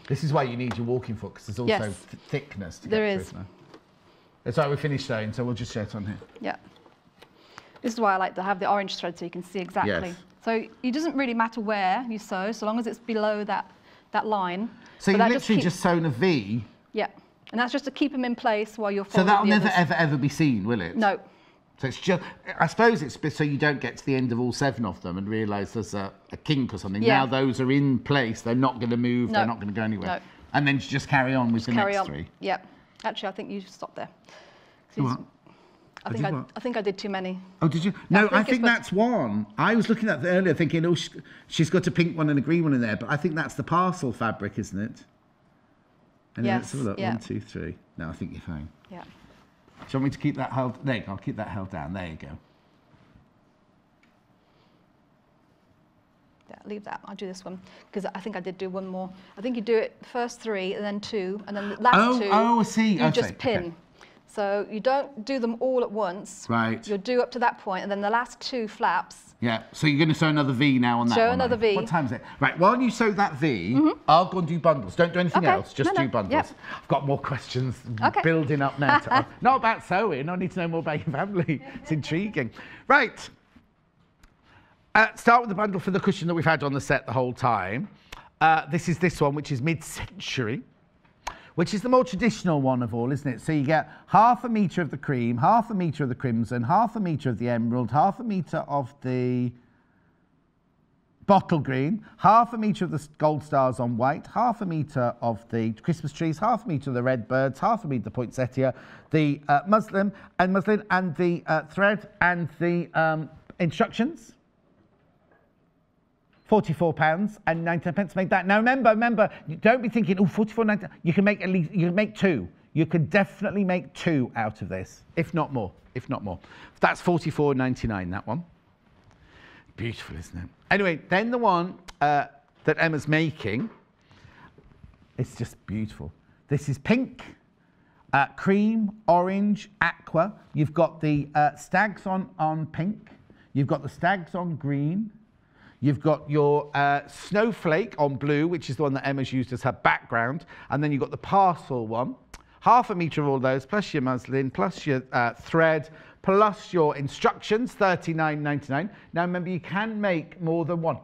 This is why you need your walking foot, because there's also thickness to get through. There is. It's like we finished sewing, so we'll just show it on here. Yeah. This is why I like to have the orange thread so you can see exactly. Yes. So it doesn't really matter where you sew, so long as it's below that line. So you've literally just sewn a V? Yeah, and that's just to keep them in place while you're So folding that'll never, ever be seen, will it? No. So it's just, I suppose it's so you don't get to the end of all 7 of them and realise there's a kink or something. Yeah. Now those are in place, they're not going to move, they're not going to go anywhere. No. And then you just carry on with the next 3. Yeah. Actually, I think you should stop there. I think I did too many. Oh, did you? No, I think that's one. I was looking at that earlier thinking, oh, she's got a pink one and a green one in there, but I think that's the parcel fabric, isn't it? And yes. Let's have a look. 1, 2, 3. No, I think you're fine. Yeah. Do you want me to keep that held? There you go. I'll keep that held down. There you go. Yeah, leave that. I'll do this one because I think I did do one more. I think you do it first 3 and then 2 and then the last 2. Oh, I see. You just pin. Okay. So you don't do them all at once. Right. You'll do up to that point, and then the last 2 flaps. Yeah. So you're going to sew another V now on that one. Sew another V. What time is it? Right. While you sew that V, I'll go and do bundles. Don't do anything else. Just do bundles. Yep. I've got more questions building up now. Not about sewing. I need to know more about your family. It's intriguing. Right. Start with the bundle for the cushion that we've had on the set the whole time. This is this one, which is mid-century, which is the more traditional one of all, isn't it? So you get 1/2 metre of the cream, 1/2 metre of the crimson, 1/2 metre of the emerald, 1/2 metre of the bottle green, 1/2 metre of the gold stars on white, 1/2 metre of the Christmas trees, 1/2 metre of the red birds, 1/2 metre of the poinsettia, the muslin and the thread and the instructions. £44.99 to make that. Now remember, don't be thinking, oh, £44.99. You can make 2. You could definitely make 2 out of this, if not more. That's £44.99, that one. Beautiful, isn't it? Anyway, then the one that Emma's making, it's just beautiful. This is pink, cream, orange, aqua. You've got the stags on pink. You've got the stags on green. You've got your snowflake on blue, which is the one that Emma's used as her background. And then you've got the parcel one. 1/2 metre of all those, plus your muslin, plus your thread, plus your instructions, £39.99. Now remember, you can make more than one.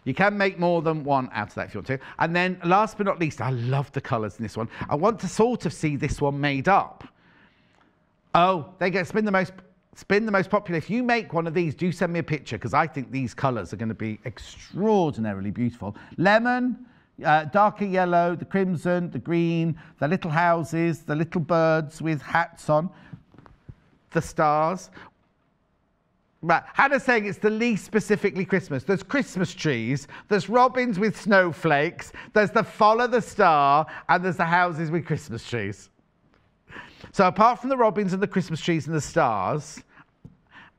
You can make more than one out of that if you want to. And then last but not least, I love the colours in this one. I want to sort of see this one made up. Oh, they get spend the most Spin the most popular. If you make one of these, do send me a picture because I think these colours are going to be extraordinarily beautiful. Lemon, darker yellow, the crimson, the green, the little houses, the little birds with hats on, the stars. Right. Hannah's saying it's the least specifically Christmas. There's Christmas trees, there's robins with snowflakes, there's the follow the star, and there's the houses with Christmas trees. So apart from the robins and the Christmas trees and the stars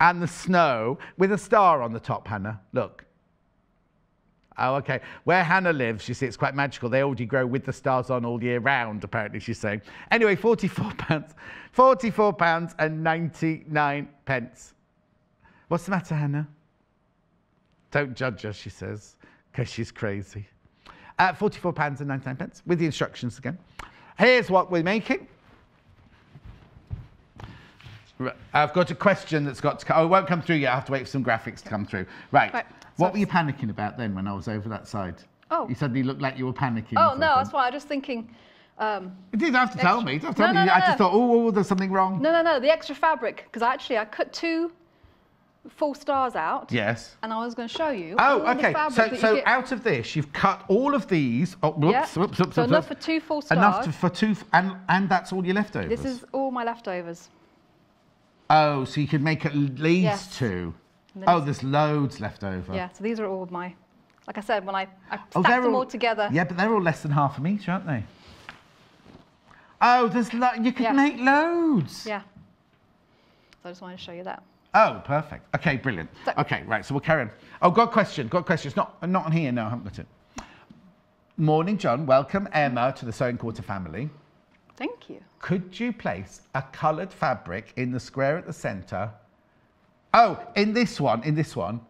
and the snow with a star on the top, Hannah, look. Oh, okay. Where Hannah lives, you see, it's quite magical. They already grow with the stars on all year round, apparently, she's saying. Anyway, £44. £44 and 99 pence. What's the matter, Hannah? Don't judge her, she says, because she's crazy. £44 and 99 pence with the instructions again. Here's what we're making. I've got a question that's got to come. Oh, it won't come through yet. I have to wait for some graphics to come through. Right. What were you panicking about then when I was over that side? Oh. You suddenly looked like you were panicking. Oh, no, that's why I was just thinking... you didn't have to tell me. You didn't have to tell me. I just thought, oh, there's something wrong. No, the extra fabric. Because actually, I cut 2 full stars out. Yes. And I was going to show you. Oh, okay. So out of this, you've cut all of these. Oh, whoops, whoops. So enough for 2 full stars. Enough for 2, and that's all your leftovers. This is all my leftovers. Oh, so you could make at least 2. Oh, there's loads left over. Yeah, so these are all my, like I said, when I stacked them all together. Yeah, but they're all less than half a metre, aren't they? Oh, you could make loads. Yeah. So I just wanted to show you that. Oh, perfect. Okay, brilliant. So, okay, right, so we'll carry on. Oh, got a question. It's not on here, no, I haven't got it. Morning, John. Welcome, Emma, to the Sewing Quarter family. Thank you. Could you place a coloured fabric in the square at the centre? Oh, in this one.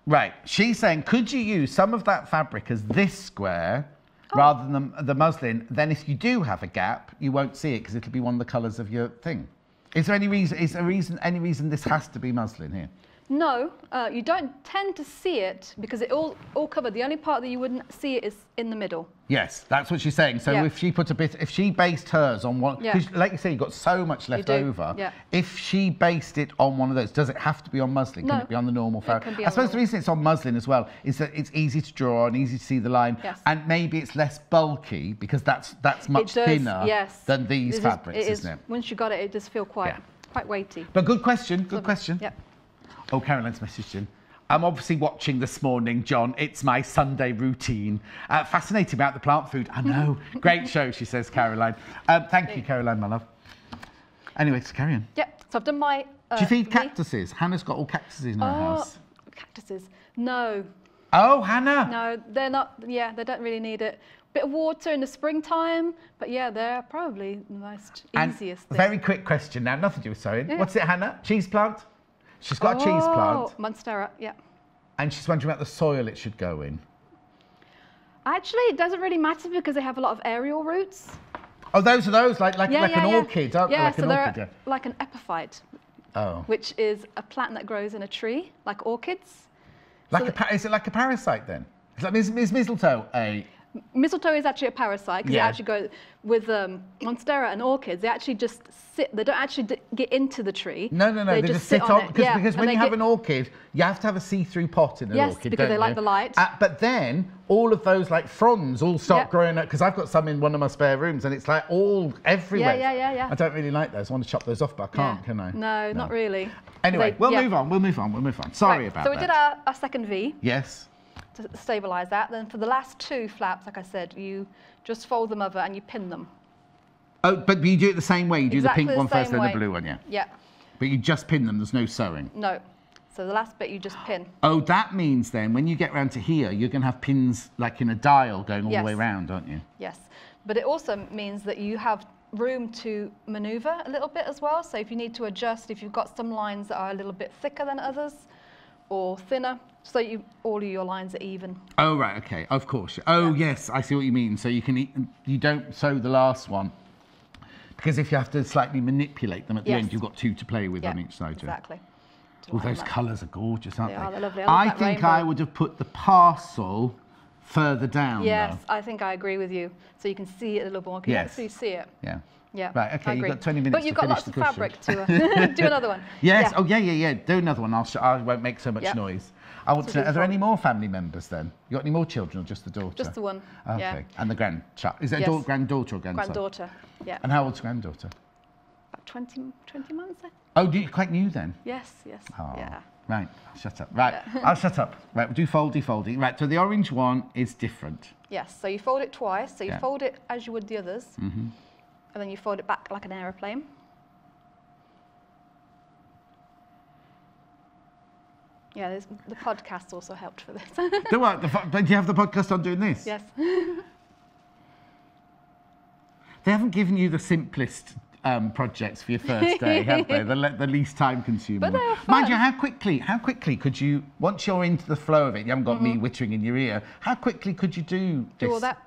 Right, she's saying, could you use some of that fabric as this square rather than the muslin? Then if you do have a gap, you won't see it because it'll be one of the colours of your thing. Is there any reason this has to be muslin here? No, you don't tend to see it because it all covered. The only part that you wouldn't see it is in the middle. Yes, that's what she's saying. So if she put if she based hers on one, like you say, you've got so much left over. Yeah. If she based it on one of those, does it have to be on muslin? Can it be on the normal fabric? I suppose the reason it's on muslin as well is that it's easy to draw and easy to see the line, and maybe it's less bulky because that's much thinner than these fabrics, isn't it? Once you got it, it does feel quite weighty. But good question. Good question. Yeah. Oh, Caroline's messaged in. I'm obviously watching this morning, John. It's my Sunday routine. Fascinating about the plant food. I know. Great show, she says, Caroline. Thank you, Caroline, my love. Anyway, let's carry on. Yeah, so I've done my... Do you feed cactuses? Hannah's got all cactuses in her house. Cactuses? No. Oh, Hannah! No, they're not... Yeah, they don't really need it. Bit of water in the springtime, but yeah, they're probably the most easiest thing. Very quick question now, nothing to do with sewing. Yeah. What's it, Hannah? Cheese plant? She's got a cheese plant. Monstera, yeah. And she's wondering about the soil it should go in. Actually, it doesn't really matter because they have a lot of aerial roots. Oh, those are those, like an orchid, aren't they? Yeah, so they're like an epiphyte, which is a plant that grows in a tree, like orchids. Is it like a parasite then? Is mistletoe a... Mistletoe is actually a parasite because it actually goes with monstera and orchids. They actually just sit. They don't actually get into the tree. No. They just sit on it. Because when you have an orchid, you have to have a see-through pot in an orchid. Yes, because they like the light. But then all of those like fronds all start growing up. Because I've got some in one of my spare rooms, and it's like all everywhere. Yeah. I don't really like those. I want to chop those off, but I can't, can I? No, not really. Anyway, we'll move on. Sorry about that. So we did our second V. Yes. To stabilise that. Then for the last 2 flaps, like I said, you just fold them over and you pin them. Oh, but you do it the same way. You do the pink one first, then the blue one, Yeah. But you just pin them. There's no sewing. No. So the last bit you just pin. Oh, that means then when you get round to here, you're going to have pins like in a dial going all the way round, aren't you? Yes. But it also means that you have room to manoeuvre a little bit as well. So if you need to adjust, if you've got some lines that are a little bit thicker than others or thinner, so all of your lines are even. Oh, right, okay, of course. Oh, yes, I see what you mean. So you don't sew the last one, because if you have to slightly manipulate them at the end, you've got 2 to play with on each side. Exactly. Well, those colours are gorgeous, aren't they? They're lovely. I think I would have put the parcel further down. Yes, I think I agree with you. So you can see it a little more. You can actually see it. Yeah. Yeah. Right, okay, you've got 20 minutes but you've to got finish lots the of cushion. fabric to do another one. Yes, yeah. oh yeah. Do another one. I won't make so much noise. I want to know, are there any more family members then? You got any more children or just the daughter? Just the one, okay. yeah. And the grandchild. Is it a granddaughter or grandson? Granddaughter, yeah. And how old's granddaughter? About 20 months, I think. Oh, you're quite new then? Yes. Oh, yeah. right, shut up. Right, I'll shut up. Right, we'll do foldy. Right, so the orange one is different. Yes, so you fold it twice. So you fold it as you would the others. Mm-hmm. And then you fold it back like an aeroplane. Yeah, the podcast also helped for this. Do what? Do you have the podcast on doing this? Yes. They haven't given you the simplest projects for your first day, have they? The least time consuming. But they're fun. Mind you, how quickly could you, once you're into the flow of it, you haven't got me whittering in your ear, how quickly could you do this? Do all that?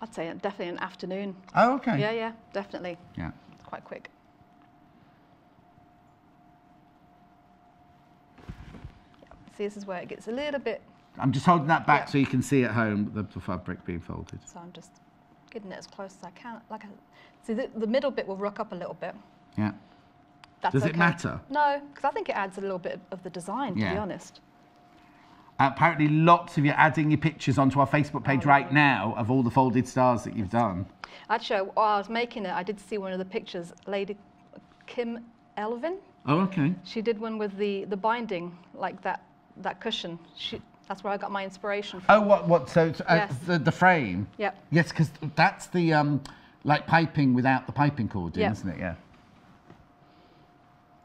I'd say definitely an afternoon. Oh, okay. Yeah, definitely. Yeah. It's quite quick. See, this is where it gets a little bit... I'm just holding that back so you can see at home the fabric being folded. So I'm just getting it as close as I can. See, the middle bit will rock up a little bit. Yeah. That's Does it matter? No, because I think it adds a little bit of the design, to be honest. Apparently lots of you adding your pictures onto our Facebook page right now of all the folded stars that you've done. Actually, while I was making it, I did see one of the pictures, Lady Kim Elvin. Oh, okay. She did one with the binding, like that cushion. That's where I got my inspiration from. Oh, what? So Yes. the frame? Yep. Yes, because that's the like piping without the piping cord in, isn't it? Yeah.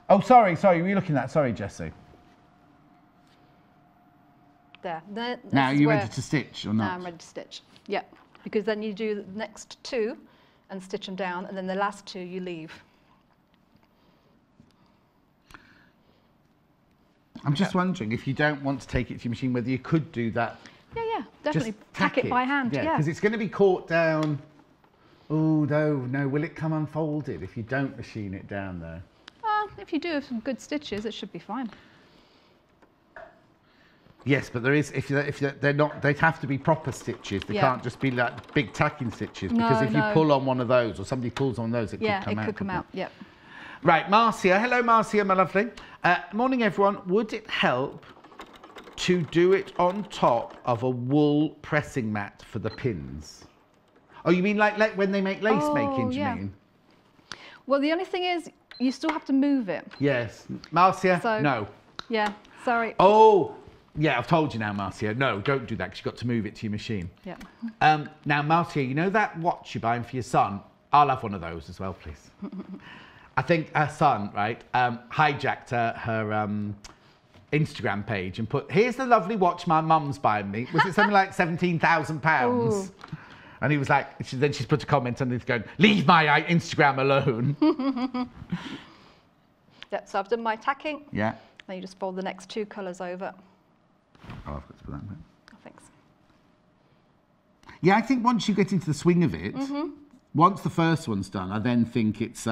Oh, sorry. Were you looking at that? Sorry, Jessie. There. Now, are you ready to stitch or not? Now I'm ready to stitch. Yeah, because then you do the next two and stitch them down, and then the last two you leave. I'm just wondering if you don't want to take it to your machine, whether you could do that. Yeah, definitely. Just tack it by hand. Yeah, because it's going to be caught down. Oh, no. Will it come unfolded if you don't machine it down there? If you do some good stitches, it should be fine. Yes, but there is, if they're not, they have to be proper stitches. They can't just be like big tacking stitches, because if you pull on one of those, or somebody pulls on those, it could come out. Yeah, it could come out, yep. Right, Marcia. Hello, Marcia, my lovely. Morning, everyone. Would it help to do it on top of a wool pressing mat for the pins? Oh, you mean like when they make lace making, do you mean? Well, the only thing is, you still have to move it. Yes. Marcia, so, no. Yeah, sorry. Oh, yeah, I've told you now, Marcia. No, don't do that, because you've got to move it to your machine. Yeah. Now, Marcia, you know that watch you're buying for your son? I'll have one of those as well, please. I think her son, right, hijacked her Instagram page and put, here's the lovely watch my mum's buying me. Was it something like £17,000? And he was like, then she's put a comment underneath going, leave my Instagram alone. Yeah, so I've done my tacking. Yeah. Then you just fold the next two colours over. Oh, I've got to put that in there. Oh, thanks. Yeah, I think once you get into the swing of it, once the first one's done, I then think it's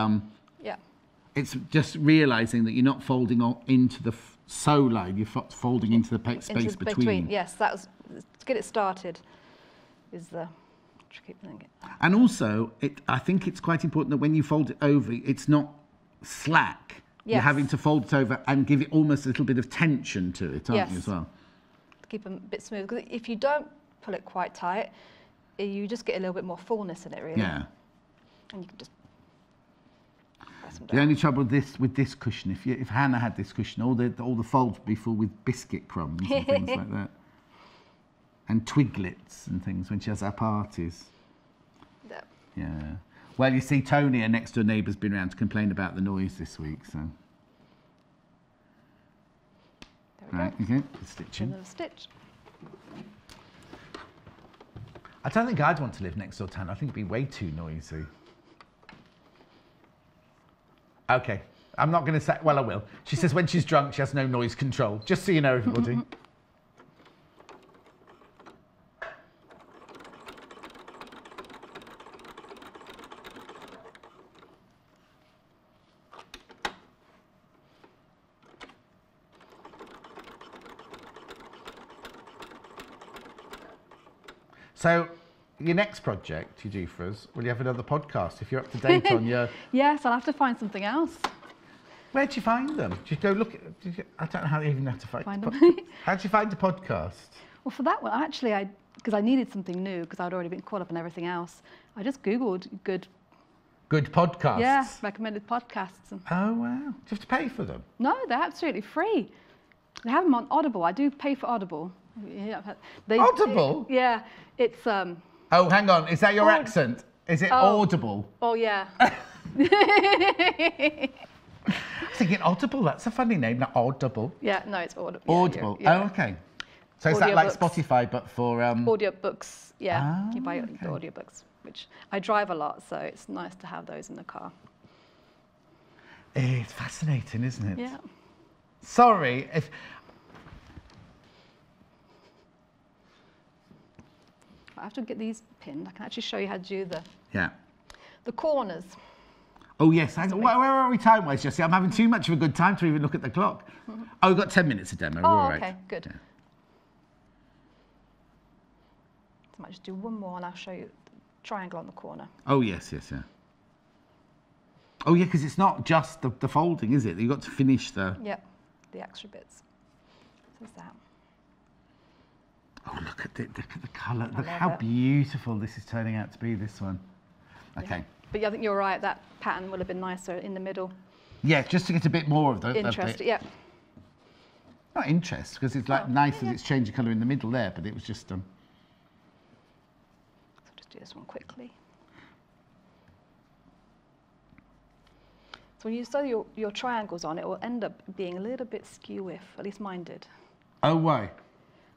it's just realising that you're not folding into the sew line, you're folding into the space between. Yes, that was, to get it started is the tricky thing. And also, I think it's quite important that when you fold it over, it's not slack. Yes. You're having to fold it over and give it almost a little bit of tension to it, aren't you, as well? To keep them a bit smooth. Because if you don't pull it quite tight, you just get a little bit more fullness in it, really. Yeah. And you can just press them down. The only trouble with this cushion, if Hannah had this cushion, all the folds would be full with biscuit crumbs and things like that. And twiglets and things when she has her parties. Yeah. Well, you see, Tony, our next door neighbour's been around to complain about the noise this week, so. There we go. Okay, stitching. Another stitch. I don't think I'd want to live next door to Hannah. I think it'd be way too noisy. Okay, I'm not going to say, well, I will. She says when she's drunk, she has no noise control. Just so you know, everybody. So, your next project you do for us, will you have another podcast if you're up to date on your... Yes, I'll have to find something else. Where'd you find them? Did you go look I don't know how you even have to find them. How'd you find the podcast? Well, for that one, actually, because I needed something new, because I'd already been caught up in everything else, I just Googled good podcasts? Yeah, recommended podcasts. Oh, wow. Do you have to pay for them? No, they're absolutely free. They have them on Audible. I do pay for Audible. Yeah, Audible? Yeah, it's... Oh, hang on. Is that your accent? Is it Audible? Oh, yeah. I was thinking Audible, that's a funny name, not Audible. Yeah, no, it's Audible. Audible. Yeah. Oh, okay. So is that like Spotify, but for... Audiobooks, yeah. Oh, you buy the audiobooks, which I drive a lot, so it's nice to have those in the car. It's fascinating, isn't it? Yeah. Sorry, if... I have to get these pinned. I can actually show you how to do the corners. Oh, yes. Where are we time-wise, Jessie? I'm having too much of a good time to even look at the clock. Oh, we've got 10 minutes of demo. Oh, all right. Okay, good. Yeah. So I might just do one more and I'll show you the triangle on the corner. Oh, yes, yeah. Oh, yeah, because it's not just the folding, is it? You've got to finish the... Yep, the extra bits. So there's that. Oh, look at the colour. Look how beautiful this is turning out to be, this one. Okay. Yeah. But I think you're right, that pattern would have been nicer in the middle. Yeah, just to get a bit more of the... Interest, yeah. Not interest, because it's like nice that it's changed the colour in the middle there, but it was just... So just do this one quickly. So when you sew your triangles on, it will end up being a little bit skew-if, at least mine did. Oh, why?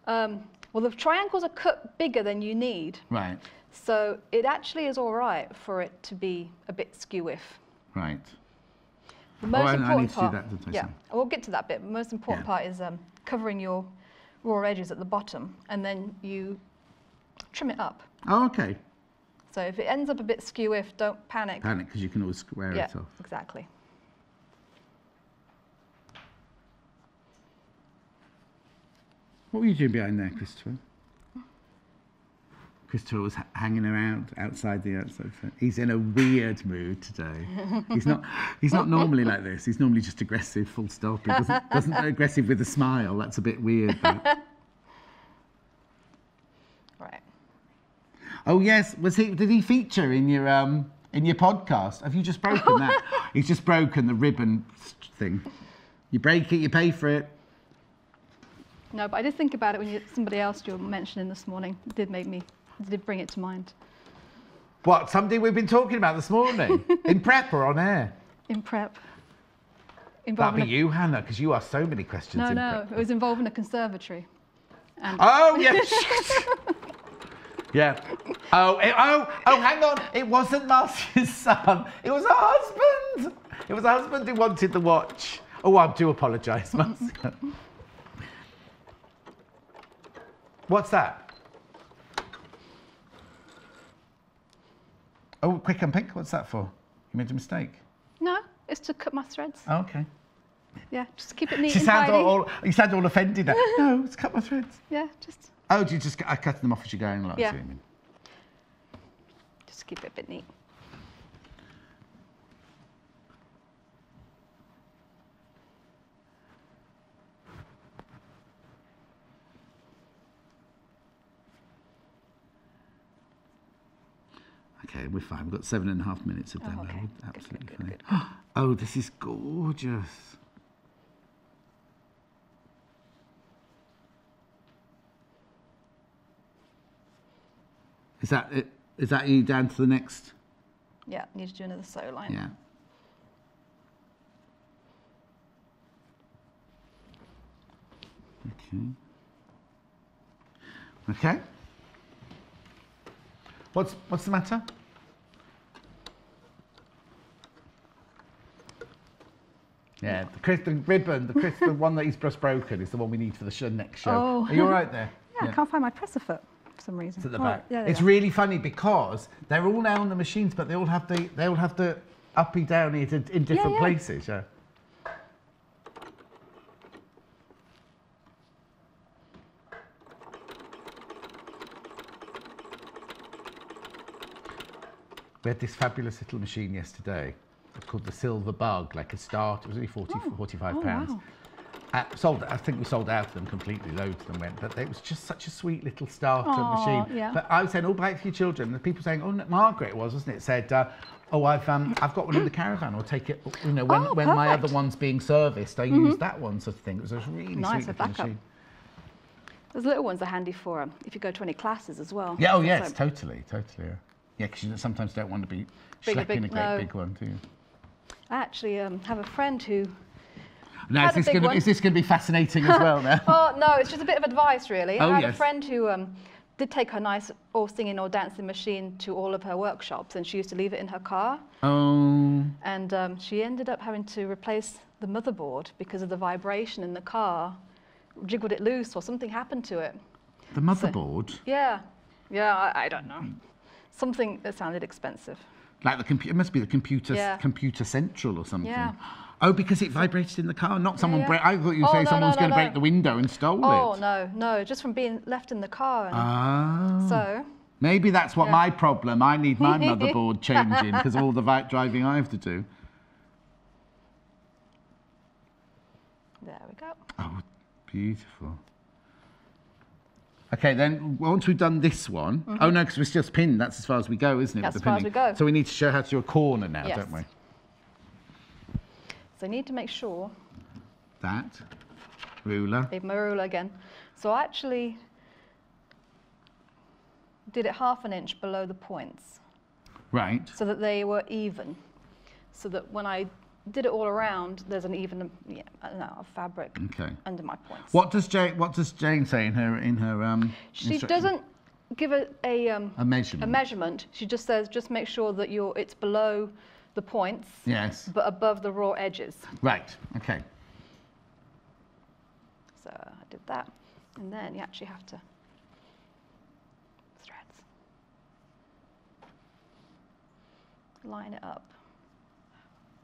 Well, the triangles are cut bigger than you need. Right. So it actually is all right for it to be a bit skew-if. Right. The most important I need part, to do that, don't I? yeah, we'll get to that bit. The most important part is covering your raw edges at the bottom, and then you trim it up. Oh, okay. So if it ends up a bit skew-if, don't panic. Panic, because you can always square it off. Exactly. What were you doing behind there, Christopher? Christopher was hanging around outside the outside fence. He's in a weird mood today. He's not normally like this. He's normally just aggressive, full stop. He doesn't aggressive with a smile. That's a bit weird. But... Right. Oh yes, did he feature in your podcast? Have you just broken that? He's just broken the ribbon thing. You break it, you pay for it. No, but I did think about it when somebody else you were mentioning this morning. It did bring it to mind. What, something we've been talking about this morning? In prep or on air? In prep. That'd be you, Hannah, because you ask so many questions in prep. No, it was involving a conservatory. And oh, yes. Yeah. Oh, hang on. It wasn't Marcia's son. It was her husband. It was her husband who wanted the watch. Oh, I do apologise, Marcia. What's that? Oh, quick and pink. What's that for? You made a mistake. No, it's to cut my threads. Oh, okay. Yeah, just keep it neat and tidy. You sound all offended there. No, it's cut my threads. Yeah, just... Oh, do you just cut them off as you're going along? Yeah. Just keep it a bit neat. Okay, we're fine. We've got 7.5 minutes of demo. Okay. Absolutely Good. fine. Oh, this is gorgeous. Is that it? Is that you down to the next? Yeah, need to do another sew line. Yeah. Okay. Okay. What's the matter? Yeah, the ribbon, the one that he's just broken is the one we need for the next show. Oh. Are you all right there? Yeah, I can't find my presser foot for some reason. It's at the back. Yeah, it's really funny because they're all now on the machines, but they all have the uppy downy in different places. Yeah. We had this fabulous little machine yesterday. It's called the Silver Bug, like a start. It was only 45 pounds. Wow. I think we sold out of them completely. Loads of them went, but it was just such a sweet little starter machine. Yeah. But I was saying, buy it for your children. And people saying, Margaret wasn't it? Said, I've got one in the caravan. Or take it, when my other one's being serviced, I use that one sort of thing. It was a really sweet little machine. Those little ones are handy for if you go to any classes as well. Yeah. Oh yes, totally. Yeah, because you sometimes don't want to be schlepping a great big one, do you? I actually have a friend who. Now, is this going to be fascinating as well now? Oh, no, it's just a bit of advice, really. I had a friend who did take her nice or singing or dancing machine to all of her workshops, and she used to leave it in her car. Oh. And she ended up having to replace the motherboard because of the vibration in the car, jiggled it loose or something happened to it. The motherboard? So, yeah, I don't know. Something that sounded expensive. Like the computer, it must be the computer central or something. Yeah. Oh, because it vibrated in the car, not someone. I thought you were saying someone was going to break the window and stole it. Oh no, just from being left in the car. So. Maybe that's what my problem. I need my motherboard changing because of all the driving I have to do. There we go. Oh, beautiful. Okay, then once we've done this one, oh no, because we're still pinned. That's as far as we go, isn't it? That's as far as we go. So we need to show how to do a corner now, don't we? So I need to make sure. That ruler. Leave my ruler again. So I actually did it 1/2 inch below the points. Right. So that they were even. So that when I did it all around, there's an even of fabric under my points. What does Jane say in her She doesn't give a measurement. A measurement. She just says make sure that it's below the points. Yes. But above the raw edges. Right. Okay. So I did that, and then you actually have to threads. Line it up.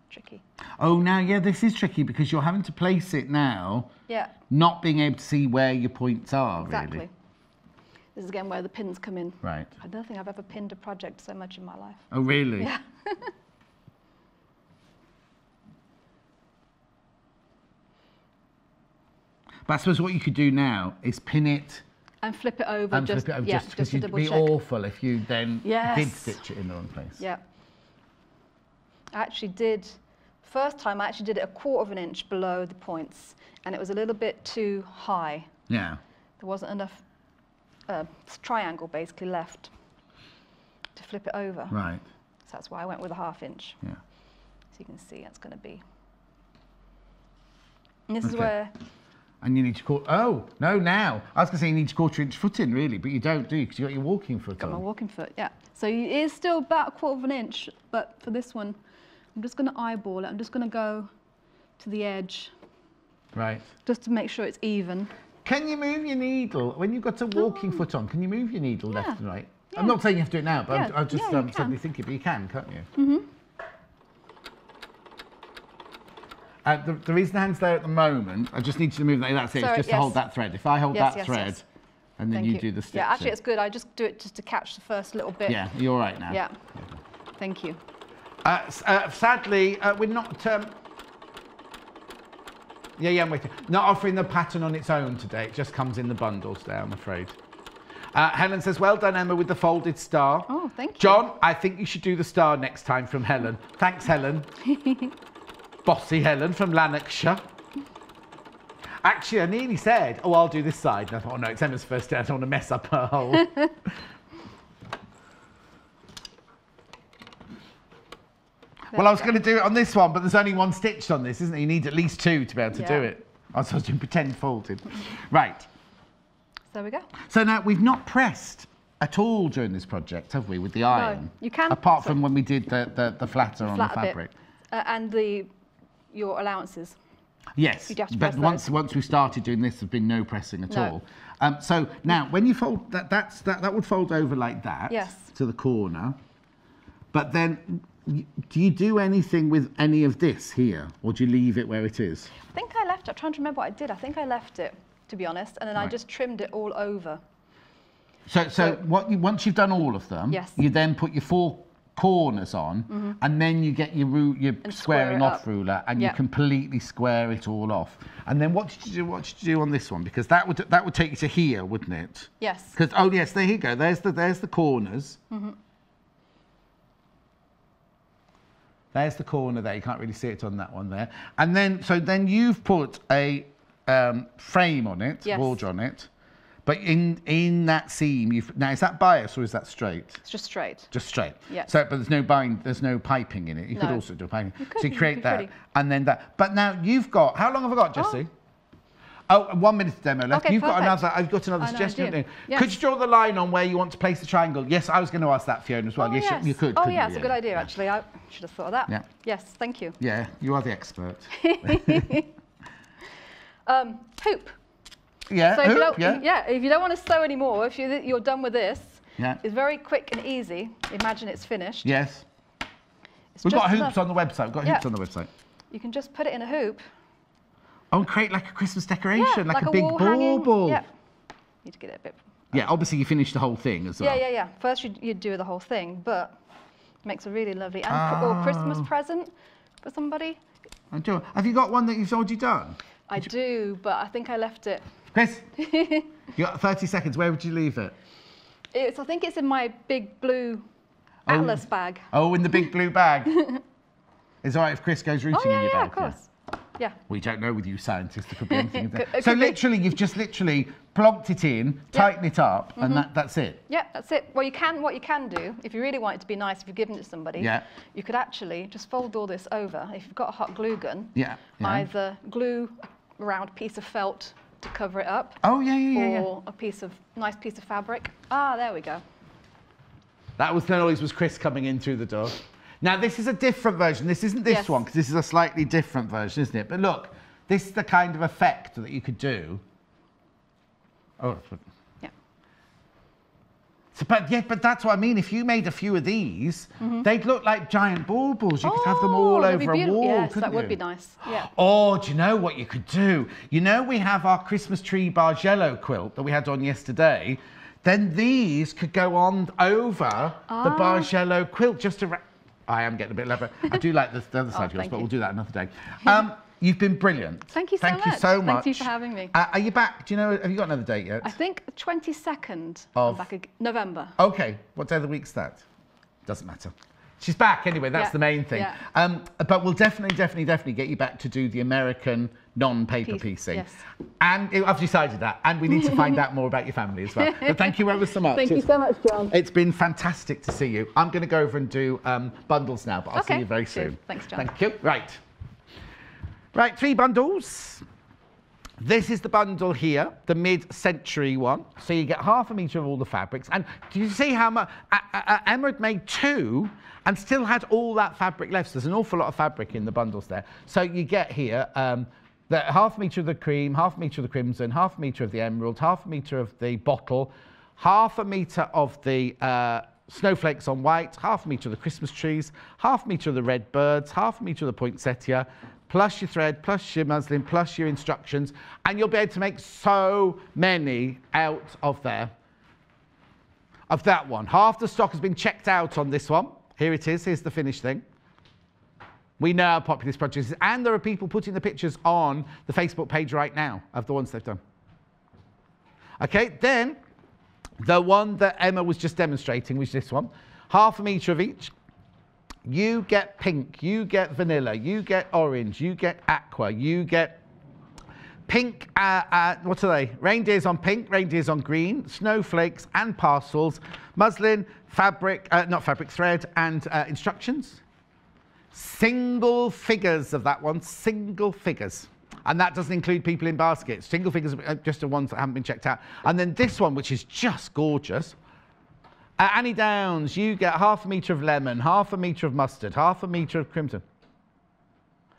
Tricky. Oh, now, this is tricky because you're having to place it now. Yeah. Not being able to see where your points are, exactly. really. This is again where the pins come in. Right. I don't think I've ever pinned a project so much in my life. Oh, really? Yeah. But I suppose what you could do now is pin it. And flip it over. Just because it'd be awful if you then did stitch it in the wrong place. Yeah. I actually did, first time I actually did it 1/4 inch below the points, and it was a little bit too high. Yeah. There wasn't enough triangle basically left to flip it over. Right. So that's why I went with a 1/2 inch. Yeah. So you can see that's going to be. And this is where. And you need to now. I was going to say you need to 1/4 inch foot in, really, but you don't, do you? Because you've got your walking foot on. Got my walking foot, yeah. So it is still about 1/4 inch, but for this one, I'm just going to eyeball it. I'm just going to go to the edge. Right. Just to make sure it's even. Can you move your needle when you've got a walking foot on? Can you move your needle left and right? Yeah. I'm not saying you have to do it now, but I'm just suddenly thinking, but you can, can't you? Mm-hmm. The reason the hand's there at the moment, I just need you to move that. That's it. It's just to hold that thread. If I hold that thread, and then you do the stitch. Yeah, actually, it's good. I just do it just to catch the first little bit. Yeah, you're all right now. Yeah. Thank you. Sadly, we're not. I'm waiting. Not offering the pattern on its own today. It just comes in the bundle today, I'm afraid. Helen says, well done, Emma, with the folded star. Oh, thank you. John, I think you should do the star next time from Helen. Thanks, Helen. Bossy Helen from Lanarkshire. Actually, I nearly said, I'll do this side. And I thought, no, it's Emma's first day. I don't want to mess up her hole. Well, I was going to do it on this one, but there's only one stitched on this, isn't there? You need at least 2 to be able to do it. I was doing pretend folded. Right. So there we go. So now we've not pressed at all during this project, have we, with the iron? No, you can. Apart from when we did the flatter on the fabric. And your allowances. Yes, but once we started doing this, there's been no pressing at all. So now, when you fold that would fold over like that to the corner. But then, do you do anything with any of this here, or do you leave it where it is? I think I left it. I'm trying to remember what I did. I think I left it, to be honest, and then I just trimmed it all over. So once you've done all of them, you then put your 4 corners on, and then you get your squaring off ruler, and you completely square it all off. And then what did you do? What did you do on this one? Because that would take you to here, wouldn't it? Yes. Because yes, there you go. There's the corners. There's the corner there. You can't really see it on that one there. And then then you've put a frame on it, border on it. But in that seam, now is that bias or is that straight? It's just straight. Just straight. Yeah. So, but there's no piping in it. You could also do piping. So you create that, and then that. But now you've got. How long have I got, Jessie? Oh, 1 minute demo left. Okay, I've got another I suggestion. know, yes. Could you draw the line on where you want to place the triangle? Yes, I was going to ask that, Fiona, as well. Yes, you could. Oh, yeah, it's a good idea, actually. I should have thought of that. Yeah. Yes, thank you. Yeah, you are the expert. Hoop. Yeah, so hoop, if you don't want to sew anymore, if you're done with this, yeah, it's very quick and easy. Imagine it's finished. Yes. We've got hoops on the website. We've got hoops on the website. You can just put it in a hoop. Oh, and create like a Christmas decoration, like a big wall bauble. Yeah. Need to get it a bit. Yeah, obviously you finish the whole thing as well. Yeah. First you'd do the whole thing, but it makes a really lovely or Christmas present for somebody. Have you got one that you've already done? I do, but I think I left it. Chris, you got 30 seconds. Where would you leave it? I think it's in my big blue Atlas bag. Oh, in the big blue bag. It's all right if Chris goes rooting in your bag. Yeah, of course. Yeah. We don't know with you scientists. There could be anything. So literally, you've just plonked it in, tighten it up, and that's it. Yeah, that's it. Well, what you can do, if you really want it to be nice, if you've given it to somebody, you could actually just fold all this over. If you've got a hot glue gun, either glue a round piece of felt to cover it up. Oh, yeah. Or a nice piece of fabric. Ah, there we go. That was the noise was Chris coming in through the door. Now, this is a different version. This isn't this one, because this is a slightly different version, isn't it? But look, this is the kind of effect that you could do. Oh, yeah. So, but that's what I mean. If you made a few of these, they'd look like giant baubles. You could have them all over a wall, yes, couldn't that would be nice. Yeah. Oh, do you know what you could do? You know, we have our Christmas tree Bargello quilt that we had on yesterday. Then these could go on over the Bargello quilt just to... I am getting a bit elaborate. I do like the other side of yours, but we'll do that another day. You've been brilliant. Thank you so much. Thank you so much. Thank you for having me. Are you back? Do you know, have you got another date yet? I think the 22nd of November. Okay. What day of the week's that? Doesn't matter. She's back anyway, that's the main thing. Yeah. But we'll definitely get you back to do the American non-paper piecing. Yes. And I've decided that. And we need to find out more about your family as well. But thank you ever so much. Thank you so much, John. It's been fantastic to see you. I'm going to go over and do bundles now, but I'll see you very soon. Thanks, John. Thank you. Right, 3 bundles. This is the bundle here, the mid-century one. So you get half a metre of all the fabrics. And do you see how much? Emma had made 2 and still had all that fabric left. So there's an awful lot of fabric in the bundles there. So you get here the half a metre of the cream, half a metre of the crimson, half a metre of the emerald, half a metre of the bottle, half a metre of the snowflakes on white, half a metre of the Christmas trees, half a metre of the red birds, half a metre of the poinsettia, plus your thread, plus your muslin, plus your instructions, and you'll be able to make so many out of there. Of that one. Half the stock has been checked out on this one. Here it is. Here's the finished thing. We know how popular this project is, and there are people putting the pictures on the Facebook page right now of the ones they've done. Okay, then the one that Emma was just demonstrating was this one. Half a metre of each. You get pink, you get vanilla, you get orange, you get aqua, you get pink, what are they? Reindeers on pink, reindeers on green, snowflakes and parcels, muslin, fabric, not fabric, thread and instructions. Single figures of that one, single figures. And that doesn't include people in baskets. Single figures are just the ones that haven't been checked out. And then this one, which is just gorgeous. Annie Downs, you get half a metre of lemon, half a metre of mustard, half a metre of crimson,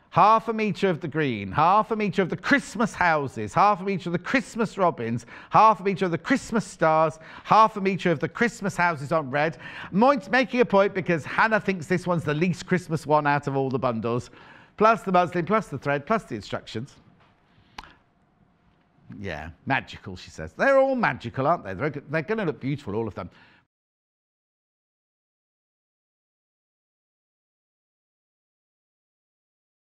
half a metre of the green, half a metre of the Christmas houses, half a metre of the Christmas robins, half a metre of the Christmas stars, half a metre of the Christmas houses on red. Making a point because Hannah thinks this one's the least Christmas one out of all the bundles, plus the muslin, plus the thread, plus the instructions. Yeah, magical, she says. They're all magical, aren't they? They're going to look beautiful, all of them.